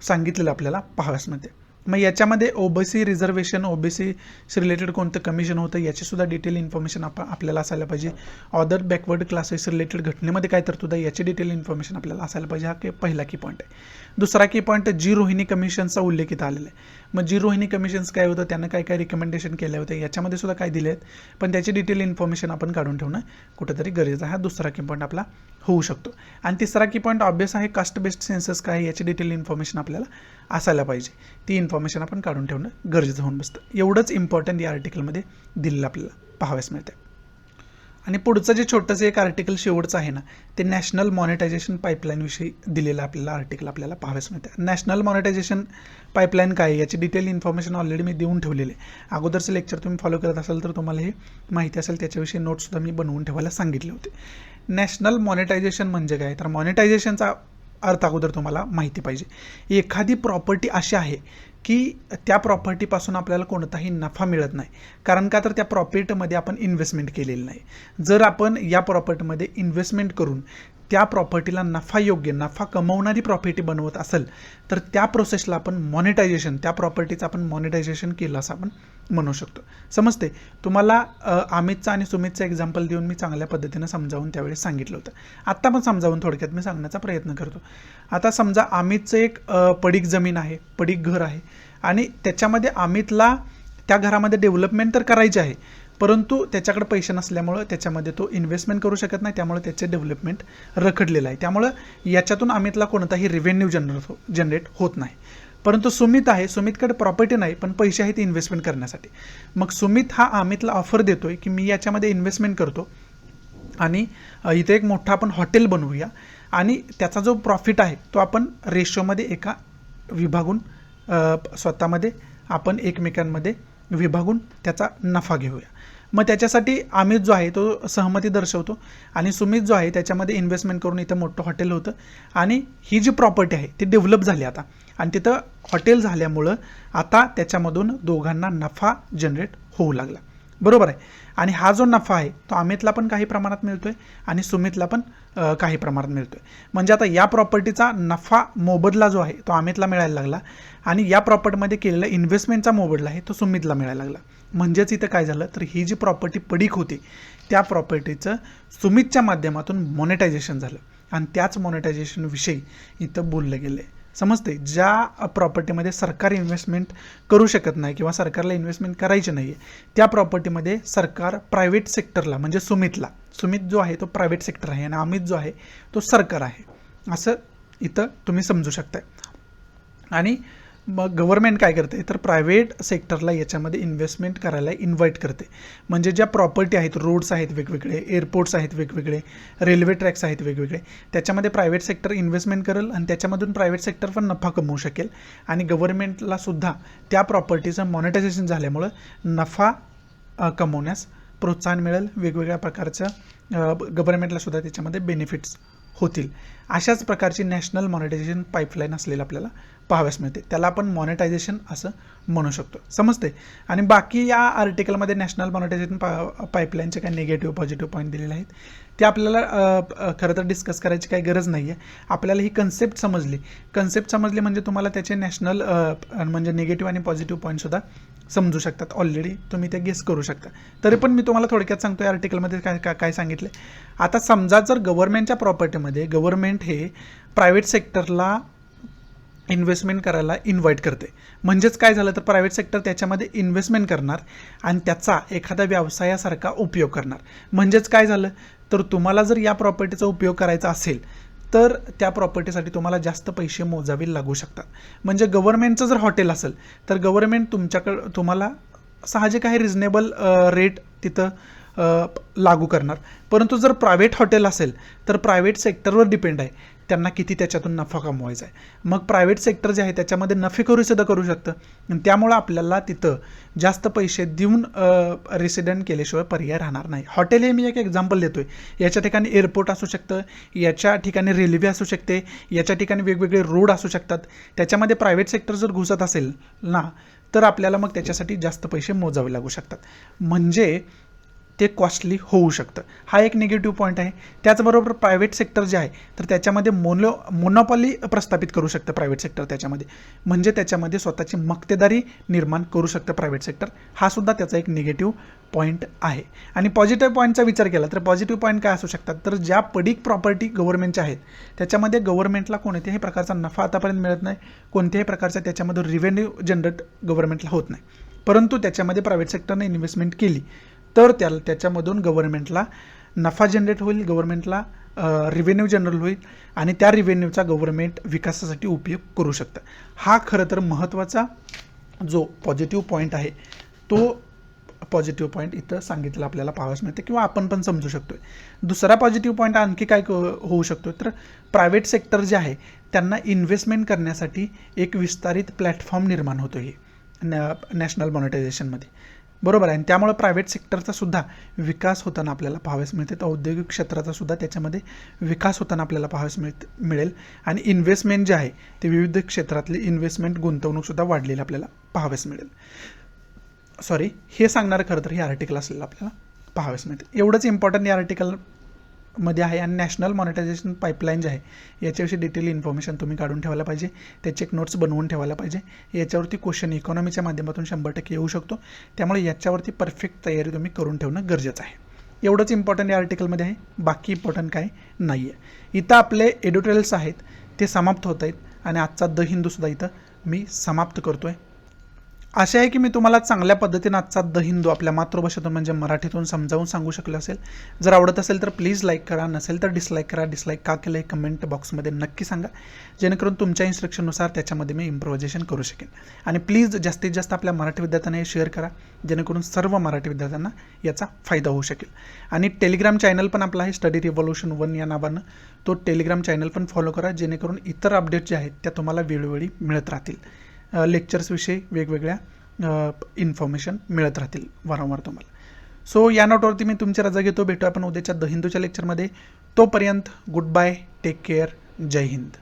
सांगितलेलं आपल्याला पाहाव्यास मिळते. मग याच्यामध्ये ओबीसी रिझर्वेशन, ओबीसी रिलेटेड कोणतं कमिशन होतं याची सुद्धा डिटेल इन्फॉर्मेशन आपल्याला असायला पाहिजे. अदर बॅकवर्ड क्लासेस रिलेटेड घटनेमध्ये काय तरतूद आहे याची डिटेल इन्फॉर्मेशन आपल्याला असायला पाहिजे. हा पहिला की पॉईंट आहे. दुसरा की पॉईंट जी रोहिणी कमिशनचा उल्लेख इथं आलेला आहे. मग जी रोहिणी कमिशन्स काय होतं, त्यांना काय काय रिकमेंडेशन केले होते याच्यामध्ये सुद्धा काय दिले आहेत, पण त्याची डिटेल इन्फॉर्मेशन आपण काढून ठेवणं कुठेतरी गरजेचं आहे. हा दुसरा की पॉईंट आपला होऊ शकतो. आणि तिसरा की पॉईंट ऑब्वियस आहे, कास्ट बेस्ड सेन्सस काय याची डिटेल इन्फॉर्मेशन आपल्याला असायला पाहिजे. ती इन्फॉर्मेशन आपण काढून ठेवणं गरजेचं होऊन बसतं. एवढंच इम्पॉर्टंट या आर्टिकलमध्ये दिलेलं आपल्याला पाहाव्यास मिळतं. आणि पुढचं जे छोटंसं एक आर्टिकल शेवटचं आहे ना, ते नॅशनल मॉनिटायझेशन पाईपलाईनविषयी दिलेलं आपल्याला आर्टिकल आपल्याला पाहाव्यास मिळतं. नॅशनल मॉनिटायझेशन पाईपलाईन काय याची डिटेल इन्फॉर्मेशन ऑलरेडी मी देऊन ठेवलेली आहे. अगोदरचं लेक्चर तुम्ही फॉलो करत असाल तर तुम्हाला हे माहिती असेल, त्याच्याविषयी नोट्ससुद्धा मी बनवून ठेवायला सांगितले होते. नॅशनल मॉनिटायझेशन म्हणजे काय, तर मॉनिटायझेशनचा अर्थ अगोदर तुम्हाला माहिती पाहिजे. एखादी प्रॉपर्टी अशी आहे की त्या प्रॉपर्टीपासून आपल्याला कोणताही नफा मिळत नाही, कारण का तर त्या प्रॉपर्टीमध्ये आपण इन्व्हेस्टमेंट केलेली नाही. जर आपण या प्रॉपर्टीमध्ये इन्व्हेस्टमेंट करून त्या प्रॉपर्टीला नफा कमवणारी प्रॉपर्टी बनवत असेल तर त्या प्रोसेसला आपण मॉनिटायझेशन, त्या प्रॉपर्टीचं आपण मॉनिटायझेशन केलं असं आपण म्हणू शकतो. समजते तुम्हाला. अमितचं आणि सुमितचं एक्झाम्पल देऊन मी चांगल्या पद्धतीनं समजावून त्यावेळेस सांगितलं होतं. आत्ता पण समजावून थोडक्यात मी सांगण्याचा प्रयत्न करतो. आता समजा अमितचं एक पडीक जमीन आहे, पडीक घर आहे आणि त्याच्यामध्ये अमितला त्या घरामध्ये डेव्हलपमेंट तर करायची आहे, परंतु त्याच्याकडे पैसे नसल्यामुळं त्याच्यामध्ये तो इन्व्हेस्टमेंट करू शकत नाही, त्यामुळे त्याचे डेव्हलपमेंट रखडलेलं आहे. त्यामुळं याच्यातून अमितला कोणताही रेव्हेन्यू जनरेट होत नाही. परंतु सुमित आहे, सुमितकडे प्रॉपर्टी नाही पण पैसे आहेत इन्व्हेस्टमेंट करण्यासाठी. मग सुमित हा अमितला ऑफर देतोय की मी याच्यामध्ये इन्व्हेस्टमेंट करतो आणि इथे एक मोठा आपण हॉटेल बनवूया आणि त्याचा जो प्रॉफिट आहे तो आपण रेशोमध्ये एका विभागून स्वतःमध्ये आपण एकमेकांमध्ये विभागून त्याचा नफा घेऊया. मग त्याच्यासाठी अमित जो आहे तो सहमती दर्शवतो आणि सुमित जो आहे त्याच्यामध्ये इन्व्हेस्टमेंट करून इथं मोठं हॉटेल होतं आणि ही जी प्रॉपर्टी आहे ती डेव्हलप झाली आता आणि तिथं हॉटेल झाल्यामुळं आता त्याच्यामधून दोघांना नफा जनरेट होऊ लागला, बरोबर आहे. आणि हा जो नफा आहे तो अमितला पण काही प्रमाणात मिळतोय आणि सुमितला पण काही प्रमाणात मिळतोय. म्हणजे आता या प्रॉपर्टीचा नफा मोबदला जो आहे तो अमितला मिळायला लागला आणि या प्रॉपर्टीमध्ये केलेला इन्व्हेस्टमेंटचा मोबदला आहे तो सुमितला मिळायला लागला. म्हणजेच इथं काय झालं तर ही जी प्रॉपर्टी पडीक होती त्या प्रॉपर्टीचं सुमितच्या माध्यमातून मॉनिटायझेशन झालं आणि त्याच मॉनिटायझेशन विषयी इथं बोललं गेलं आहे. समजते, ज्या प्रॉपर्टीमध्ये सरकार इन्व्हेस्टमेंट करू शकत नाही किंवा सरकारला इन्व्हेस्टमेंट करायची नाही आहे त्या प्रॉपर्टीमध्ये सरकार प्रायव्हेट सेक्टरला, म्हणजे सुमित जो आहे तो प्रायव्हेट सेक्टर आहे आणि अमित जो आहे तो सरकार आहे, असं इथं तुम्ही समजू शकताय. आणि मग गव्हर्नमेंट काय करते तर प्रायव्हेट सेक्टरला याच्यामध्ये इन्व्हेस्टमेंट करायला इन्व्हाइट करते. म्हणजे ज्या प्रॉपर्टी आहेत, रोड्स आहेत वेगवेगळे, एअरपोर्ट्स आहेत वेगवेगळे, रेल्वे ट्रॅक्स आहेत वेगवेगळे, त्याच्यामध्ये प्रायव्हेट सेक्टर इन्व्हेस्टमेंट करेल आणि त्याच्यामधून प्रायव्हेट सेक्टर पण नफा कमवू शकेल आणि गव्हर्नमेंटला सुद्धा त्या प्रॉपर्टीचं मॉनिटायझेशन झाल्यामुळं नफा कमवण्यास प्रोत्साहन मिळेल. वेगवेगळ्या प्रकारच्या गव्हर्नमेंटला सुद्धा त्याच्यामध्ये बेनिफिट्स होतील. अशाच प्रकारची नॅशनल मॉनिटायझेशन पाईपलाईन असलेलं आपल्याला पाहाव्यास मिळते. त्याला आपण मॉनिटायझेशन असं म्हणू शकतो. समजते. आणि बाकी या आर्टिकलमध्ये नॅशनल मॉनिटायझेशन पाईपलाईनचे काही निगेटिव्ह पॉझिटिव्ह पॉईंट दिलेले आहेत ते आपल्याला खरं तर डिस्कस करायची काही गरज नाही आहे. आपल्याला ही कन्सेप्ट समजली म्हणजे तुम्हाला त्याचे नॅशनल म्हणजे निगेटिव्ह आणि पॉझिटिव्ह पॉईंटसुद्धा समजू शकतात. ऑलरेडी तुम्ही ते गेस करू शकता. तरी पण मी तुम्हाला थोडक्यात सांगतो या आर्टिकलमध्ये काय सांगितलं. आता समजा जर गव्हर्नमेंटच्या प्रॉपर्टीमध्ये गव्हर्नमेंट हे प्रायव्हेट सेक्टरला इन्व्हेस्टमेंट करायला इन्व्हाइट करते, म्हणजेच काय झालं तर प्रायव्हेट सेक्टर त्याच्यामध्ये इन्व्हेस्टमेंट करणार आणि त्याचा एखाद्या व्यवसायासारखा उपयोग करणार. म्हणजेच काय झालं तर तुम्हाला जर या प्रॉपर्टीचा उपयोग करायचा असेल तर त्या प्रॉपर्टीसाठी तुम्हाला जास्त पैसे मोजावे लागू शकतात. म्हणजे गव्हर्नमेंटचं जर हॉटेल असेल तर गव्हर्नमेंट तुम्हाला साहजिक आहे रिजनेबल रेट तिथं लागू करणार. परंतु जर प्रायव्हेट हॉटेल असेल तर प्रायव्हेट सेक्टरवर डिपेंड आहे त्यांना किती त्याच्यातून नफा कमवायचा आहे. मग प्रायव्हेट सेक्टर जे आहे त्याच्यामध्ये नफेखोरी सुद्धा करू शकतं आणि त्यामुळं आपल्याला तिथं जास्त पैसे देऊन रेसिडेंट केल्याशिवाय पर्याय राहणार नाही. हॉटेल हे मी एक एक्झाम्पल देतोय. याच्या ठिकाणी एअरपोर्ट असू शकतं, याच्या ठिकाणी रेल्वे असू शकते, याच्या ठिकाणी वेगवेगळे रोड असू शकतात. त्याच्यामध्ये प्रायव्हेट सेक्टर जर घुसत असेल ना तर आपल्याला मग त्याच्यासाठी जास्त पैसे मोजावे लागू शकतात. म्हणजे ते कॉस्टली होऊ शकतं. हा एक निगेटिव्ह पॉईंट आहे. त्याचबरोबर प्रायव्हेट सेक्टर जे आहे तर त्याच्यामध्ये मोनोपॉली प्रस्थापित करू शकतं प्रायव्हेट सेक्टर त्याच्यामध्ये. म्हणजे त्याच्यामध्ये स्वतःची मक्तेदारी निर्माण करू शकतं प्रायव्हेट सेक्टर. हा सुद्धा त्याचा एक निगेटिव्ह पॉईंट आहे. आणि पॉझिटिव्ह पॉईंटचा विचार केला तर पॉझिटिव्ह पॉईंट काय असू शकतात, तर ज्या पडीक प्रॉपर्टी गव्हर्नमेंटच्या आहेत त्याच्यामध्ये गव्हर्नमेंटला कोणत्याही प्रकारचा नफा आतापर्यंत मिळत नाही, कोणत्याही प्रकारचा त्याच्यामध्ये रिव्हेन्यू जनरेट गव्हर्नमेंटला होत नाही. परंतु त्याच्यामध्ये प्रायव्हेट सेक्टरने इन्व्हेस्टमेंट केली तर त्याच्यामधून गव्हर्नमेंटला नफा जनरेट होईल, गव्हर्नमेंटला रिव्हेन्यू जनरेट होईल आणि त्या रिव्हेन्यूचा गव्हर्नमेंट विकासासाठी उपयोग करू शकतं. हा खरं तर महत्त्वाचा जो पॉझिटिव्ह पॉईंट आहे तो पॉझिटिव्ह पॉईंट इथं सांगितलं आपल्याला पाहावयास मिळते किंवा आपण पण समजू शकतोय. दुसरा पॉझिटिव्ह पॉईंट आणखी काय होऊ शकतो तर प्रायव्हेट सेक्टर जे आहे त्यांना इन्व्हेस्टमेंट करण्यासाठी एक विस्तारित प्लॅटफॉर्म निर्माण होतो हे नॅशनल मॉनिटायझेशनमध्ये, बरोबर आहे. आणि त्यामुळे प्रायव्हेट सेक्टरचा सुद्धा विकास होताना आपल्याला पाहावयास मिळते. तर औद्योगिक क्षेत्राचा सुद्धा त्याच्यामध्ये विकास होताना आपल्याला पाहावयास मिळेल आणि इन्व्हेस्टमेंट जे आहे ते विविध क्षेत्रातली इन्व्हेस्टमेंट गुंतवणूकसुद्धा वाढलेली आपल्याला पाहावयास मिळेल. सॉरी, हे सांगणारं खरं तर हे आर्टिकल असलेलं आपल्याला पाहावयास मिळते. एवढंच इम्पॉर्टंट या आर्टिकलमध्ये आहे. आणि नॅशनल मॉनिटायझेशन पाईपलाईन जे आहे याच्याविषयी डिटेल इन्फॉर्मेशन तुम्ही काढून ठेवायला पाहिजे, त्याचे एक नोट्स बनवून ठेवायला पाहिजे. याच्यावरती क्वेश्चन इकॉनॉमीच्या माध्यमातून 100% येऊ शकतो. त्यामुळे याच्यावरती परफेक्ट तयारी तुम्ही करून ठेवणं गरजेचं आहे. एवढंच इम्पॉर्टंट या आर्टिकलमध्ये आहे, बाकी इम्पॉर्टंट काय नाही आहे. इथं आपले एडिटोरियल्स आहेत ते समाप्त होत आहेत आणि आजचा द हिंदूसुद्धा इथं मी समाप्त करतो आहे. आशा आहे की मी तुम्हाला चांगल्या पद्धतीनं आजचा द हिंदू आपल्या मातृभाषेतून म्हणजे मराठीतून समजावून सांगू शकलो असेल. जर आवडत असेल तर प्लीज लाईक करा, नसेल तर डिसलाईक करा. डिसलाईक का केलं हे कमेंट बॉक्समध्ये नक्की सांगा, जेणेकरून तुमच्या इन्स्ट्रक्शननुसार त्याच्यामध्ये मी इम्प्रोव्हायझेशन करू शकेन. आणि प्लीज जास्तीत जास्त आपल्या मराठी विद्यार्थ्यांना हे शेअर करा, जेणेकरून सर्व मराठी विद्यार्थ्यांना याचा फायदा होऊ शकेल. आणि टेलिग्राम चॅनल पण आपला आहे स्टडी रिव्होल्यूशन 1 या नावानं, तो टेलिग्राम चॅनल पण फॉलो करा, जेणेकरून इतर अपडेट जे आहेत त्या तुम्हाला वेळोवेळी मिळत राहतील. लेक्चर्सविषयी वेगवेगळ्या इन्फॉर्मेशन मिळत राहतील वारंवार तुम्हाला. सो या नोटवरती मी तुमची रजा घेतो. भेटू आपण उद्याच्या द हिंदूच्या लेक्चरमध्ये. तोपर्यंत गुड बाय, टेक केअर, जय हिंद.